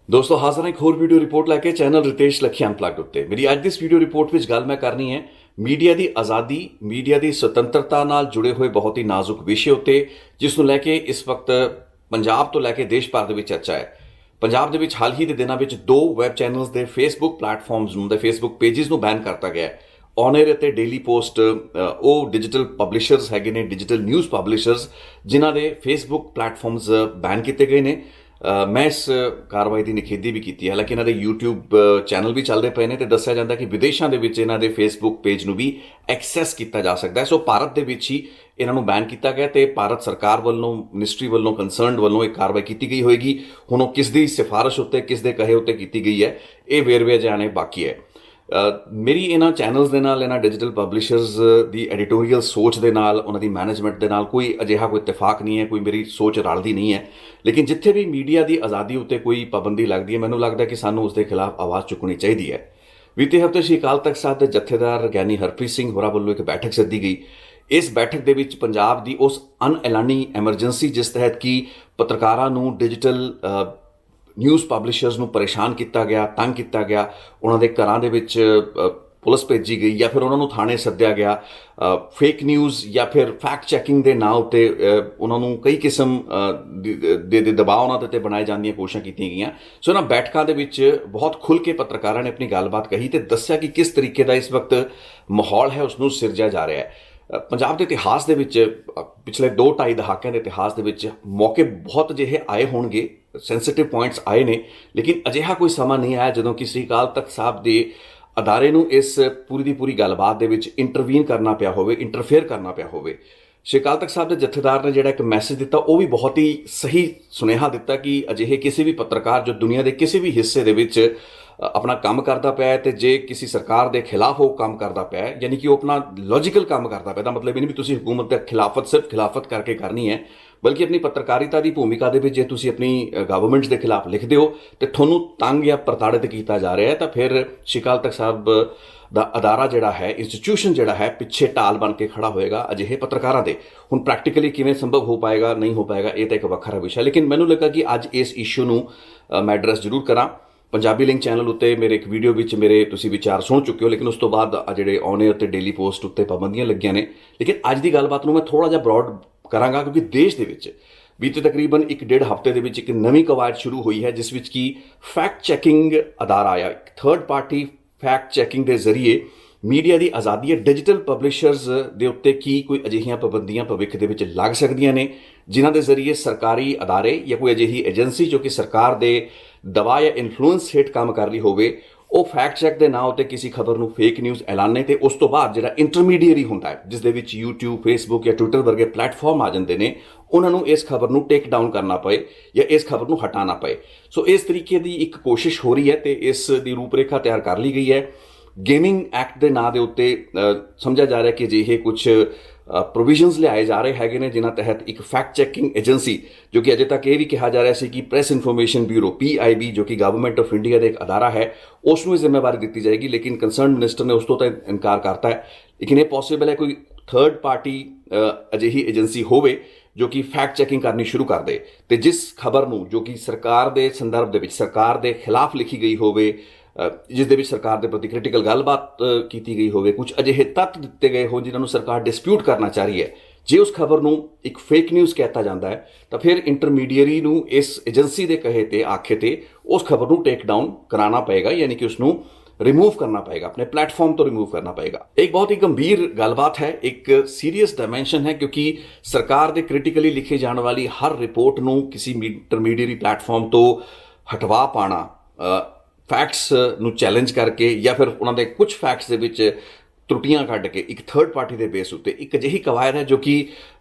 दोस्तों हाजिर हैं एक होर वीडियो रिपोर्ट लैके चैनल रितेश लखी अनप्लग्ड उत्ते। मेरी अज दी इस वीडियो रिपोर्ट विच गल मैं करनी है मीडिया की आज़ादी, मीडिया की सुतंत्रता नाल जुड़े हुए बहुत ही नाजुक विषय उत्ते, जिसनूं लैके इस वक्त पंजाब तो लैके देश भर दे विच चर्चा है। पंजाब दे विच हाल ही के दिनों में दो वैब चैनल्स के फेसबुक प्लेटफॉर्म्स नूं, फेसबुक पेजिज नूं बैन करता गया है। ऑनएयर ते डेली पोस्ट वो डिजिटल पब्लिशर्स हैगे ने, डिजिटल न्यूज़ पब्लिशर्स जिन्हां दे फेसबुक प्लेटफॉर्म्स बैन किए गए ने। मैं इस कार्रवाई की निखेधी भी की है। हालांकि इन्होंने यूट्यूब चैनल भी चलते पे ने, दस्या जाता कि विदेशों के इन्हों के फेसबुक पेज में भी एक्सैस किया जा सकता है। सो भारत के ही इन्हों बैन किया गया तो भारत सरकार वालों, मिनिस्ट्री वालों, कंसर्नड वालों एक कार्रवाई की गई होएगी। हुण वो किस दी सिफारिश उत्ते, किस दे कहे उत्ते की गई है, ये वेरवे जाने बाकी है। मेरी इन्होंने चैनल्स के नाल, इन्होंने डिजिटल पब्लिशर्स की एडिटोरीअल सोच के नाल, उन्होंने मैनेजमेंट के नाल कोई अजिहा कोई इतफाक नहीं है, कोई मेरी सोच रलती नहीं है। लेकिन जिथे भी मीडिया की आज़ादी उत्ते कोई पाबंदी लगती है, मैनूं लगता कि सानूं उसके खिलाफ आवाज़ चुकनी चाहिए है। बीते हफ्ते श्री अकाल तख्त साहिब के जत्थेदार ज्ञानी हरप्रीत सिंह होरां वल्लों एक बैठक सद्दी गई। इस बैठक के विच पंजाब की उस अनएलानी एमरजेंसी जिस तहत कि पत्रकारां नूं, डिजिटल न्यूज़ पब्लिशर्स नूं परेशान किया गया, तंग किया गया, उन्होंने घरां दे विच पुलिस भेजी गई या फिर उन्होंने थाने सद्या गया, फेक न्यूज़ या फिर फैक्ट चैकिंग के नाम उत्ते उन्होंने कई किस्म दे दबाव उन्होंने ते बनाए जाने की कोशिशें की गई। सो इन्हां बैठकों के विच बहुत खुल के पत्रकारों ने अपनी गलबात कही तो दस्या कि किस तरीके का इस वक्त माहौल है उसनूं सिरजा जा रहा है। पंजाब के इतिहास के पिछले 2-2.5 दहाकों के इतिहास के मौके बहुत अजिहे आए होंगे, सेंसिटिव पॉइंट्स आए ने, लेकिन अजिहा कोई समा नहीं आया जो कि श्री अकाल तख्त साहब के अदारे नूं इस पूरी की पूरी गलबात दे विच इंटरवीन करना पिया होवे, इंटरफेयर करना पिया होवे। श्री अकाल तख्त साहब के जत्थेदार ने जिहड़ा एक मैसेज दिता वो भी बहुत ही सही सुनेहा दिता कि अजिहे किसी भी पत्रकार जो दुनिया के किसी भी हिस्से दे विच अपना काम करता पाया है, तो जे किसी सरकार के खिलाफ वो काम करता पाया है, यानी कि वो अपना लॉजिकल काम करता पाया, मतलब ये नहीं भी तुसी हुकूमत के खिलाफत सिर्फ खिलाफत करके करनी है, बल्कि अपनी पत्रकारिता की भूमिका के जे तुसी अपनी गवर्नमेंट के खिलाफ लिखते हो तो थोनू तंग या प्रताड़ित किया जा रहा है, तो फिर श्री अकाल तख्त साहब का अदारा जिहड़ा है, इंस्टीट्यूशन जिहड़ा है, पिछे ढाल बन के खड़ा होएगा अजिहे पत्रकारों के। हुण प्रैक्टिकली किवें संभव हो पाएगा, नहीं हो पाएगा, ये तो एक वखरा विषय। लेकिन मैनूं लगा कि अज इस इशू नूं मैं एड्रैस जरूर करा। पंजाबी लिंक चैनल उत्ते मेरे एक वीडियो विच मेरे तुसी विचार सुन चुके हो, लेकिन उस तो बाद जिहड़े ऑनएयर ते डेली पोस्ट उत्ते पाबंदियां लगियां ने। लेकिन अज की गलबात नूं मैं थोड़ा जिहा ब्रॉड करांगा, क्योंकि देश दे विच बीते तकरीबन 1-1.5 हफ्ते दे विच एक नवीं कवायद शुरू हुई है, जिस विच की फैक्ट चैकिंग अदारा आया, एक थर्ड पार्टी फैक्ट चैकिंग के जरिए मीडिया की आज़ादी है, डिजिटल पब्लिशर्स के उत्ते की कोई अजिहियां पाबंदियां भविख दे विच लग सकदियां ने, जिन्हां दे जरिए सरकारी अदारे या कोई अजिही एजेंसी जो कि सरकार के दबाव या इन्फ्लुएंस हेठ काम कर रही होवे, वो फैक्ट चैक के नाम उत्ते किसी खबर नूं फेक न्यूज़ ऐलाने ते उस तो बाद जिहड़ा इंटरमीडिएरी हुंदा है, जिस दे विच यूट्यूब, फेसबुक या ट्विटर वर्गे प्लेटफॉर्म आ जाते हैं, उन्होंने इस खबर नूं टेक डाउन करना पे या इस खबर नूं हटाना पे। सो इस तरीके की एक कोशिश हो रही है तो इस दी रूपरेखा तैयार कर ली गई है। गेमिंग एक्ट के नाम के उत्ते समझा जा रहा है कि अजिहे कुछ प्रोविजनस लियाए जा रहे हैं ने, जिन्हां तहत एक फैक्ट चैकिंग एजेंसी जो कि अजे तक ये भी कहा जा रहा है कि प्रेस इन्फॉर्मेशन ब्यूरो PIB जो कि गवर्नमेंट ऑफ इंडिया का एक अदारा है, उसनूं जिम्मेवारी दी जाएगी। लेकिन कंसर्न मिनिस्टर ने उस तो इनकार करता है। लेकिन ये पॉसिबल है कोई थर्ड पार्टी अजिही एजेंसी होवे जो कि फैक्ट चैकिंग करनी शुरू कर दे, तो जिस खबर नूं जो कि सरकार के संदर्भ दे विच सरकार के खिलाफ लिखी गई होवे, जिस दे विच सरकार के प्रति क्रिटिकल गलबात की गई होवे, कुछ अजिहे तत्त दिते गए हो जिन्होंने सरकार डिस्प्यूट करना चाह रही है, जे उस खबर नूं एक फेक न्यूज़ कहता जाता है, तो फिर इंटरमीडिएरी नूं इस एजेंसी के कहे ते आखे ते उस खबर नूं टेक डाउन कराना पएगा, यानी कि उसनूं रिमूव करना पएगा, अपने प्लेटफॉर्म तो रिमूव करना पएगा। एक बहुत ही गंभीर गलबात है, एक सीरियस डायमेंशन है, क्योंकि सरकार के क्रिटिकली लिखे जाने वाली हर रिपोर्ट नूं किसी इंटरमीडिएरी प्लेटफॉर्म तो हटवा पाना, फैक्ट्स नूं चैलेंज करके या फिर उन्होंने कुछ फैक्ट्स दे विच त्रुटियां कढ़ के एक थर्ड पार्टी के बेस उत्ते एक अजिही कवायद है जो कि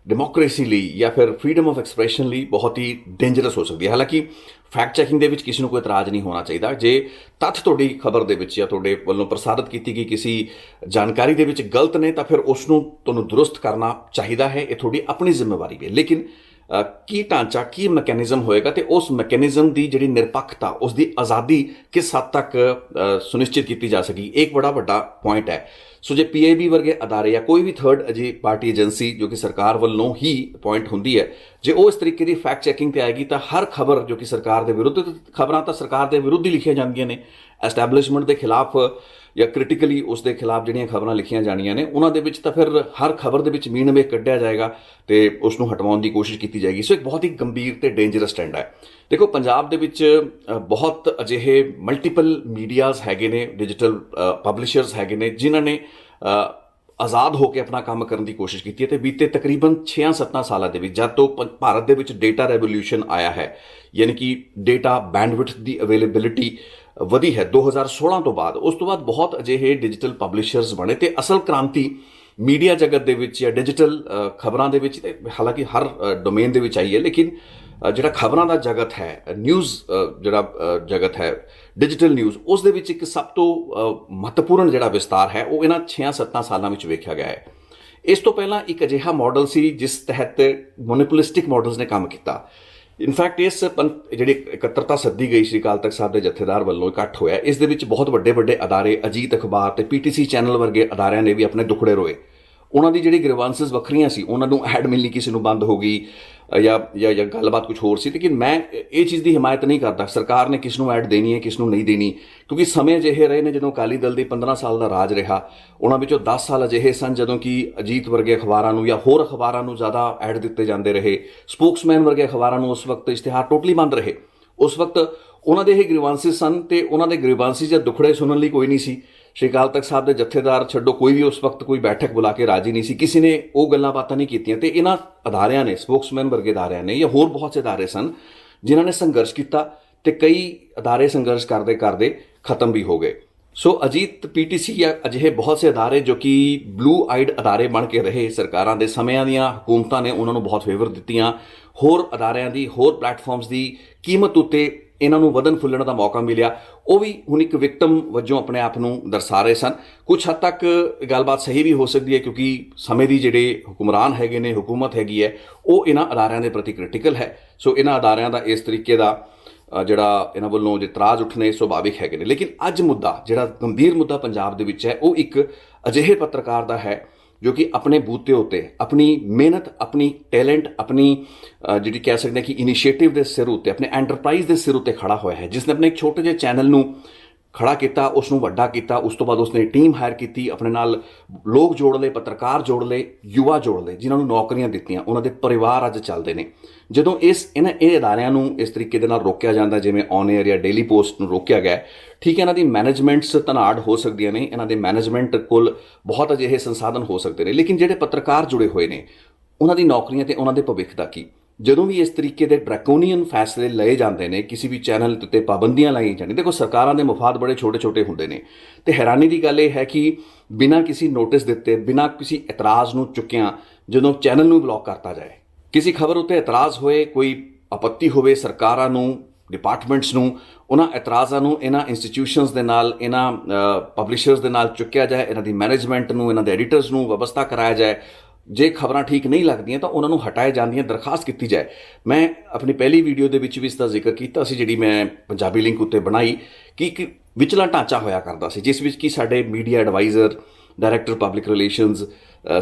डेमोक्रेसी लई या फिर फ्रीडम ऑफ एक्सप्रैशन लई बहुत ही डेंजरस हो सकती है। हालांकि फैक्ट चैकिंग दे विच किसी को कोई इतराज़ नहीं होना चाहिए, जे तत्थ तुहाडी खबर दे विच या तुहाडे वल्लों प्रसारित की गई किसी जानकारी दे विच गलत ने, तो फिर उसनूं तुहानूं दुरुस्त करना चाहिए है, ये तुहाडी अपनी जिम्मेवारी है। लेकिन की ढांचा की मैकेनिज्म होएगा तो उस मैकेनिज्म की जी निरपक्षता, उसकी आज़ादी किस हद तक सुनिश्चित की जा सकी, एक बड़ा बड़ा पॉइंट है। सो जे PIB वर्गे अदारे या कोई भी थर्ड अजी पार्टी एजेंसी जो कि सरकार वालों ही अपॉइंट होंदी है, ਜੇ ਉਹ ਇਸ ਤਰੀਕੇ ਦੀ ਫੈਕਟ ਚੈਕਿੰਗ ਤੇ ਆਏਗੀ ਤਾਂ ਹਰ ਖਬਰ ਜੋ ਕਿ ਸਰਕਾਰ ਦੇ ਵਿਰੁੱਧ, ਖਬਰਾਂ ਤਾਂ ਸਰਕਾਰ ਦੇ ਵਿਰੁੱਧ ਹੀ ਲਿਖੀਆਂ ਜਾਂਦੀਆਂ ਨੇ, ਐਸਟੈਬਲਿਸ਼ਮੈਂਟ ਦੇ ਖਿਲਾਫ ਜਾਂ ਕ੍ਰਿਟੀਕਲੀ ਉਸ ਦੇ ਖਿਲਾਫ ਜਿਹੜੀਆਂ ਖਬਰਾਂ ਲਿਖੀਆਂ ਜਾਣੀਆਂ ਨੇ ਉਹਨਾਂ ਦੇ ਵਿੱਚ ਤਾਂ ਫਿਰ ਹਰ ਖਬਰ ਦੇ ਵਿੱਚ ਮੀਨ ਮੇਖ ਕੱਢਿਆ ਜਾਏਗਾ ਤੇ ਉਸ ਨੂੰ ਹਟਵਾਉਣ ਦੀ ਕੋਸ਼ਿਸ਼ ਕੀਤੀ ਜਾਏਗੀ। ਸੋ ਇੱਕ ਬਹੁਤ ਹੀ ਗੰਭੀਰ ਤੇ ਡੇਂਜਰਸ ਟ੍ਰੈਂਡ ਹੈ। ਦੇਖੋ, ਪੰਜਾਬ ਦੇ ਵਿੱਚ ਬਹੁਤ ਅਜਿਹੇ ਮਲਟੀਪਲ ਮੀਡੀਆਜ਼ ਹੈਗੇ ਨੇ, ਡਿਜੀਟਲ ਪਬਲਿਸ਼ਰਸ ਹੈਗੇ ਨੇ ਜਿਨ੍ਹਾਂ ਨੇ ਆਜ਼ਾਦ ਹੋ ਕੇ ਆਪਣਾ ਕੰਮ ਕਰਨ ਦੀ ਕੋਸ਼ਿਸ਼ ਕੀਤੀ ਹੈ ਤੇ ਬੀਤੇ ਤਕਰੀਬਨ 6-7 ਸਾਲਾਂ ਦੇ ਵਿੱਚ ਜਦ ਤੋਂ ਭਾਰਤ ਦੇ ਵਿੱਚ ਡੇਟਾ ਰੈਵੋਲਿਊਸ਼ਨ ਆਇਆ ਹੈ, ਯਾਨੀ ਕਿ ਡੇਟਾ ਬੈਂਡਵਿਡਥ ਦੀ ਅਵੇਲੇਬਿਲਿਟੀ ਵਧੀ ਹੈ 2016 ਤੋਂ ਬਾਅਦ, ਉਸ ਤੋਂ ਬਾਅਦ ਬਹੁਤ ਅਜਿਹੇ ਡਿਜੀਟਲ ਪਬਲਿਸ਼ਰਸ ਬਣੇ ਤੇ ਅਸਲ ਕ੍ਰਾਂਤੀ ਮੀਡੀਆ ਜਗਤ ਦੇ ਵਿੱਚ ਜਾਂ ਡਿਜੀਟਲ ਖਬਰਾਂ ਦੇ ਵਿੱਚ, ਹਾਲਾਂਕਿ ਹਰ ਡੋਮੇਨ ਦੇ ਵਿੱਚ ਆਈ ਹੈ, ਲੇਕਿਨ ਜਿਹੜਾ ਖਬਰਾਂ ਦਾ ਜਗਤ ਹੈ, ਨਿਊਜ਼ ਜਿਹੜਾ ਜਗਤ ਹੈ, ਡਿਜੀਟਲ ਨਿਊਜ਼, ਉਸ ਦੇ ਵਿੱਚ ਇੱਕ ਸਭ ਤੋਂ ਮਹੱਤਵਪੂਰਨ ਜਿਹੜਾ ਵਿਸਤਾਰ ਹੈ ਉਹ ਇਹਨਾਂ 6-7 ਸਾਲਾਂ ਵਿੱਚ ਵੇਖਿਆ ਗਿਆ ਹੈ। ਇਸ ਤੋਂ ਪਹਿਲਾਂ ਇੱਕ ਅਜਿਹਾ ਮਾਡਲ ਸੀ ਜਿਸ ਤਹਿਤ ਮੋਨੋਪੋਲਿਸਟਿਕ ਮਾਡਲਸ ਨੇ ਕੰਮ ਕੀਤਾ। ਇਨਫੈਕਟ ਇਸ ਜਿਹੜੀ ਇਕੱਤਰਤਾ ਸੱਦੀ ਗਈ ਸ਼੍ਰੀ ਅਕਾਲ ਤਖਤ ਸਾਹਿਬ ਦੇ ਜਥੇਦਾਰ ਵੱਲੋਂ ਇਕੱਠ ਹੋਇਆ, ਇਸ ਦੇ ਵਿੱਚ ਬਹੁਤ ਵੱਡੇ ਵੱਡੇ ਅਦਾਰੇ, ਅਜੀਤ ਅਖਬਾਰ ਤੇ PTC ਚੈਨਲ ਵਰਗੇ ਅਦਾਰਿਆਂ ਨੇ ਵੀ ਆਪਣੇ ਦੁਖੜੇ ਰੋਏ। ਉਹਨਾਂ ਦੀ ਜਿਹੜੀ ਗ੍ਰੀਵਾਂਸਿਸ ਵੱਖਰੀਆਂ ਸੀ, ਉਹਨਾਂ ਨੂੰ ਐਡ ਮਿਲਣੀ ਕਿਸੇ ਨੂੰ ਬੰਦ ਹੋ ਗਈ ਜਾਂ ਗੱਲਬਾਤ ਕੁਝ ਹੋਰ ਸੀ, ਲੇਕਿਨ ਮੈਂ ਇਹ ਚੀਜ਼ ਦੀ ਹਮਾਇਤ ਨਹੀਂ ਕਰਦਾ ਸਰਕਾਰ ਨੇ ਕਿਸ ਨੂੰ ਐਡ ਦੇਣੀ ਹੈ ਕਿਸ ਨੂੰ ਨਹੀਂ ਦੇਣੀ, ਕਿਉਂਕਿ ਸਮੇਂ ਅਜਿਹੇ ਰਹੇ ਨੇ ਜਦੋਂ ਅਕਾਲੀ ਦਲ ਦੀ 15 ਸਾਲ ਦਾ ਰਾਜ ਰਿਹਾ, ਉਹਨਾਂ ਵਿੱਚੋਂ 10 ਸਾਲ ਅਜਿਹੇ ਸਨ ਜਦੋਂ ਕਿ ਅਜੀਤ ਵਰਗੇ ਅਖਬਾਰਾਂ ਨੂੰ ਜਾਂ ਹੋਰ ਅਖਬਾਰਾਂ ਨੂੰ ਜ਼ਿਆਦਾ ਐਡ ਦਿੱਤੇ ਜਾਂਦੇ ਰਹੇ, ਸਪੋਕਸਮੈਨ ਵਰਗੇ ਅਖਬਾਰਾਂ ਨੂੰ ਉਸ ਵਕਤ ਇਸ਼ਤਿਹਾਰ ਟੋਟਲੀ ਬੰਦ ਰਹੇ। ਉਸ ਵਕਤ ਉਹਨਾਂ ਦੇ ਇਹ ਗ੍ਰੀਵਾਂਸਿਸ ਸਨ ਤੇ ਉਹਨਾਂ ਦੇ ਗ੍ਰੀਵਾਂਸਿਸ ਜਾਂ ਦੁਖੜੇ ਸੁਣਨ ਲਈ ਕੋਈ ਨਹੀਂ ਸੀ। ਸ਼੍ਰੀ ਅਕਾਲ ਤਖਤ ਸਾਹਿਬ ਦੇ ਜਥੇਦਾਰ ਛੱਡੋ, ਕੋਈ ਵੀ ਉਸ ਵਕਤ ਕੋਈ ਬੈਠਕ ਬੁਲਾ ਕੇ ਰਾਜੀ ਨਹੀਂ ਸੀ, ਕਿਸੇ ਨੇ ਉਹ ਗੱਲਾਂ ਬਾਤਾਂ ਨਹੀਂ ਕੀਤੀਆਂ ਤੇ ਇਹਨਾਂ ਅਦਾਰਿਆਂ ਨੇ, ਸਪੋਕਸਮੈਨ ਵਰਗੇ ਅਦਾਰਿਆਂ ਨੇ ਜਾਂ ਹੋਰ ਬਹੁਤ ਸੇ ਅਦਾਰੇ ਸਨ ਜਿਨ੍ਹਾਂ ਨੇ ਸੰਘਰਸ਼ ਕੀਤਾ ਤੇ ਕਈ ਅਦਾਰੇ ਸੰਘਰਸ਼ ਕਰਦੇ ਕਰਦੇ ਖਤਮ ਵੀ ਹੋ ਗਏ। ਸੋ ਅਜੀਤ, PTC ਜਾਂ ਅਜਿਹੇ ਬਹੁਤ ਸੇ ਅਦਾਰੇ ਜੋ ਕਿ ਬਲੂ ਆਈਡ ਅਦਾਰੇ ਬਣ ਕੇ ਰਹੇ, ਸਰਕਾਰਾਂ ਦੇ ਸਮਿਆਂ ਦੀਆਂ ਹਕੂਮਤਾਂ ਨੇ ਉਹਨਾਂ ਨੂੰ ਬਹੁਤ ਫੇਵਰ ਦਿੱਤੀਆਂ, ਹੋਰ ਅਦਾਰਿਆਂ ਦੀ, ਹੋਰ ਪਲੈਟਫਾਰਮਸ ਦੀ ਕੀਮਤ ਉੱਤੇ ਇਹਨਾਂ ਨੂੰ ਵਧਣ ਫੁੱਲਣ ਦਾ ਮੌਕਾ ਮਿਲਿਆ, ਉਹ ਵੀ ਹੁਣ ਇੱਕ ਵਿਕਟਮ ਵਜੋਂ ਆਪਣੇ ਆਪ ਨੂੰ ਦਰਸਾ ਰਹੇ ਸਨ। ਕੁਝ ਹੱਦ ਤੱਕ ਗੱਲਬਾਤ ਸਹੀ ਵੀ ਹੋ ਸਕਦੀ ਹੈ ਕਿਉਂਕਿ ਸਮੇਂ ਦੀ ਜਿਹੜੇ ਹੁਕਮਰਾਨ ਹੈਗੇ ਨੇ, ਹੁਕੂਮਤ ਹੈਗੀ ਹੈ, ਉਹ ਇਹਨਾਂ ਅਦਾਰਿਆਂ ਦੇ ਪ੍ਰਤੀ ਕ੍ਰਿਟੀਕਲ ਹੈ। ਸੋ ਇਹਨਾਂ ਅਦਾਰਿਆਂ ਦਾ ਇਸ ਤਰੀਕੇ ਦਾ ਜਿਹੜਾ ਇਹਨਾਂ ਵੱਲੋਂ ਇਤਰਾਜ਼ ਉੱਠਣੇ ਸੁਭਾਵਿਕ ਹੈਗੇ ਨੇ। ਲੇਕਿਨ ਅੱਜ ਮੁੱਦਾ, ਜਿਹੜਾ ਗੰਭੀਰ ਮੁੱਦਾ ਪੰਜਾਬ ਦੇ ਵਿੱਚ ਹੈ, ਉਹ ਇੱਕ ਅਜਿਹੇ ਪੱਤਰਕਾਰ ਦਾ ਹੈ ਜੋ ਕਿ ਆਪਣੇ ਬੂਤੇ ਉੱਤੇ ਆਪਣੀ ਮਿਹਨਤ, ਆਪਣੀ ਟੈਲੈਂਟ, ਆਪਣੀ ਜਿਹੜੀ ਕਹਿ ਸਕਦੇ ਕਿ ਇਨੀਸ਼ੀਏਟਿਵ ਦੇ ਸਿਰ ਉੱਤੇ, ਆਪਣੇ ਐਂਟਰਪ੍ਰਾਈਜ਼ ਦੇ ਸਿਰ ਉੱਤੇ ਖੜਾ ਹੋਇਆ ਹੈ, ਜਿਸ ਨੇ ਆਪਣੇ ਇੱਕ ਛੋਟੇ ਜਿਹੇ ਚੈਨਲ ਨੂੰ ਖੜਾ ਕੀਤਾ, ਉਸ ਨੂੰ ਵੱਡਾ ਕੀਤਾ, ਉਸ ਤੋਂ ਬਾਅਦ ਉਸਨੇ ਟੀਮ ਹਾਇਰ ਕੀਤੀ, ਆਪਣੇ ਨਾਲ ਲੋਕ ਜੋੜ ਲਏ, ਪੱਤਰਕਾਰ ਜੋੜ ਲਏ, ਯੁਵਾ ਜੋੜ ਲਏ, ਜਿਨ੍ਹਾਂ ਨੂੰ ਨੌਕਰੀਆਂ ਦਿੱਤੀਆਂ, ਉਹਨਾਂ ਦੇ ਪਰਿਵਾਰ ਅੱਜ ਚੱਲਦੇ ਨੇ। ਜਦੋਂ ਇਹ ਅਦਾਰਿਆਂ ਨੂੰ ਇਸ ਤਰੀਕੇ ਦੇ ਨਾਲ ਰੋਕਿਆ ਜਾਂਦਾ, ਜਿਵੇਂ ਔਨ ਏਅਰ ਜਾਂ ਡੇਲੀ ਪੋਸਟ ਨੂੰ ਰੋਕਿਆ ਗਿਆ, ਠੀਕ ਹੈ, ਇਹਨਾਂ ਦੀ ਮੈਨੇਜਮੈਂਟਸ ਧਨਾੜ ਹੋ ਸਕਦੀਆਂ ਨੇ, ਇਹਨਾਂ ਦੇ ਮੈਨੇਜਮੈਂਟ ਕੋਲ ਬਹੁਤ ਅਜਿਹੇ ਸੰਸਾਧਨ ਹੋ ਸਕਦੇ ਨੇ, ਲੇਕਿਨ ਜਿਹੜੇ ਪੱਤਰਕਾਰ ਜੁੜੇ ਹੋਏ ਨੇ ਉਹਨਾਂ ਦੀ ਨੌਕਰੀਆਂ ਤੇ ਉਹਨਾਂ ਦੇ ਭਵਿੱਖ ਦਾ ਕੀ? ਜਦੋਂ ਵੀ ਇਸ ਤਰੀਕੇ ਦੇ ਡਰੈਕੋਨੀਅਨ ਫੈਸਲੇ ਲਏ ਜਾਂਦੇ ਨੇ, ਕਿਸੇ ਵੀ ਚੈਨਲ ਉੱਤੇ ਪਾਬੰਦੀਆਂ ਲਾਈਆਂ ਜਾਂਦੀਆਂ, ਦੇਖੋ ਸਰਕਾਰਾਂ ਦੇ ਮਫਾਦ ਬੜੇ ਛੋਟੇ ਛੋਟੇ ਹੁੰਦੇ ਨੇ ਤੇ ਹੈਰਾਨੀ ਦੀ ਗੱਲ ਇਹ ਹੈ ਕਿ ਬਿਨਾਂ ਕਿਸੇ ਨੋਟਿਸ ਦਿੱਤੇ, ਬਿਨਾਂ ਕਿਸੇ ਇਤਰਾਜ਼ ਨੂੰ ਚੁੱਕਿਆਂ ਜਦੋਂ ਚੈਨਲ ਨੂੰ ਬਲੌਕ ਕਰਤਾ ਜਾਏ, ਕਿਸੇ ਖਬਰ ਉੱਤੇ ਇਤਰਾਜ਼ ਹੋਏ, ਕੋਈ ਆਪੱਤੀ ਹੋਵੇ, ਸਰਕਾਰਾਂ ਨੂੰ, ਡਿਪਾਰਟਮੈਂਟਸ ਨੂੰ ਉਹਨਾਂ ਇਤਰਾਜ਼ਾਂ ਨੂੰ ਇਹਨਾਂ ਇੰਸਟੀਟਿਊਸ਼ਨਸ ਦੇ ਨਾਲ, ਇਹਨਾਂ ਪਬਲਿਸ਼ਰਸ ਦੇ ਨਾਲ ਚੁੱਕਿਆ ਜਾਏ, ਇਹਨਾਂ ਦੀ ਮੈਨੇਜਮੈਂਟ ਨੂੰ, ਇਹਨਾਂ ਦੇ ਐਡੀਟਰਸ ਨੂੰ ਵਿਵਸਥਾ ਕਰਾਇਆ ਜਾਏ। ਜੇ ਖਬਰਾਂ ਠੀਕ ਨਹੀਂ ਲੱਗਦੀਆਂ ਤਾਂ ਉਹਨਾਂ ਨੂੰ ਹਟਾਏ ਜਾਣ ਦੀਆਂ ਦਰਖਾਸਤ ਕੀਤੀ ਜਾਏ। ਮੈਂ ਆਪਣੀ ਪਹਿਲੀ ਵੀਡੀਓ ਦੇ ਵਿੱਚ ਵੀ ਇਸ ਦਾ ਜ਼ਿਕਰ ਕੀਤਾ ਸੀ, ਜਿਹੜੀ ਮੈਂ ਪੰਜਾਬੀ ਲਿੰਕ ਉੱਤੇ ਬਣਾਈ, ਕਿ ਇੱਕ ਵਿਚਲਾ ਢਾਂਚਾ ਹੋਇਆ ਕਰਦਾ ਸੀ ਜਿਸ ਵਿੱਚ ਕਿ ਸਾਡੇ media adviser, director public relations,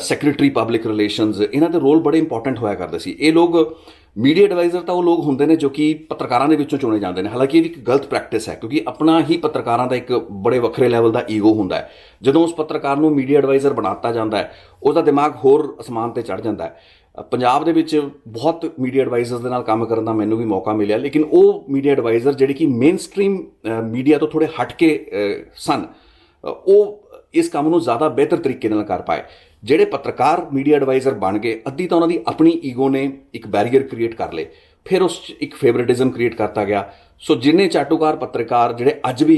secretary public relations, ਇਹਨਾਂ ਦੇ ਰੋਲ ਬੜੇ ਇੰਪੋਰਟੈਂਟ ਹੋਇਆ ਕਰਦੇ ਸੀ। ਇਹ ਲੋਕ, ਮੀਡੀਆ ਐਡਵਾਈਜ਼ਰ ਤਾਂ ਉਹ ਲੋਕ ਹੁੰਦੇ ਨੇ ਜੋ ਕਿ ਪੱਤਰਕਾਰਾਂ ਦੇ ਵਿੱਚੋਂ ਚੁਣੇ ਜਾਂਦੇ ਨੇ, ਹਾਲਾਂਕਿ ਇਹ ਵੀ ਇੱਕ ਗਲਤ ਪ੍ਰੈਕਟਿਸ ਹੈ ਕਿਉਂਕਿ ਆਪਣਾ ਹੀ ਪੱਤਰਕਾਰਾਂ ਦਾ ਇੱਕ ਬੜੇ ਵੱਖਰੇ ਲੈਵਲ ਦਾ ਈਗੋ ਹੁੰਦਾ ਹੈ। ਜਦੋਂ ਉਸ ਪੱਤਰਕਾਰ ਨੂੰ ਮੀਡੀਆ ਐਡਵਾਈਜ਼ਰ ਬਣਾਤਾ ਜਾਂਦਾ ਹੈ, ਉਹਦਾ ਦਿਮਾਗ ਹੋਰ ਅਸਮਾਨ ਤੇ ਚੜ੍ਹ ਜਾਂਦਾ ਹੈ। ਪੰਜਾਬ ਦੇ ਵਿੱਚ ਬਹੁਤ ਮੀਡੀਆ ਐਡਵਾਈਜ਼ਰਸ ਦੇ ਨਾਲ ਕੰਮ ਕਰਨ ਦਾ ਮੈਨੂੰ ਵੀ ਮੌਕਾ ਮਿਲਿਆ, ਲੇਕਿਨ ਉਹ ਮੀਡੀਆ ਐਡਵਾਈਜ਼ਰ ਜਿਹੜੇ ਕਿ ਮੇਨ ਸਟ੍ਰੀਮ ਮੀਡੀਆ ਤੋਂ ਥੋੜ੍ਹੇ ਹਟ ਕੇ ਸਨ, ਉਹ ਇਸ ਕੰਮ ਨੂੰ ਜ਼ਿਆਦਾ ਬਿਹਤਰ ਤਰੀਕੇ ਨਾਲ ਕਰ ਪਾਏ। ਜਿਹੜੇ ਪੱਤਰਕਾਰ ਮੀਡੀਆ ਐਡਵਾਈਜ਼ਰ ਬਣ ਗਏ, ਅੱਧੀ ਤਾਂ ਉਹਨਾਂ ਦੀ ਆਪਣੀ ਈਗੋ ਨੇ ਇੱਕ ਬੈਰੀਅਰ ਕ੍ਰੀਏਟ ਕਰ ਲਏ, ਫਿਰ ਉਸ 'ਚ ਇੱਕ ਫੇਵਰੇਟਿਜ਼ਮ ਕ੍ਰੀਏਟ ਕਰਤਾ ਗਿਆ। ਸੋ ਜਿੰਨੇ ਚਾਟੂਕਾਰ ਪੱਤਰਕਾਰ ਜਿਹੜੇ ਅੱਜ ਵੀ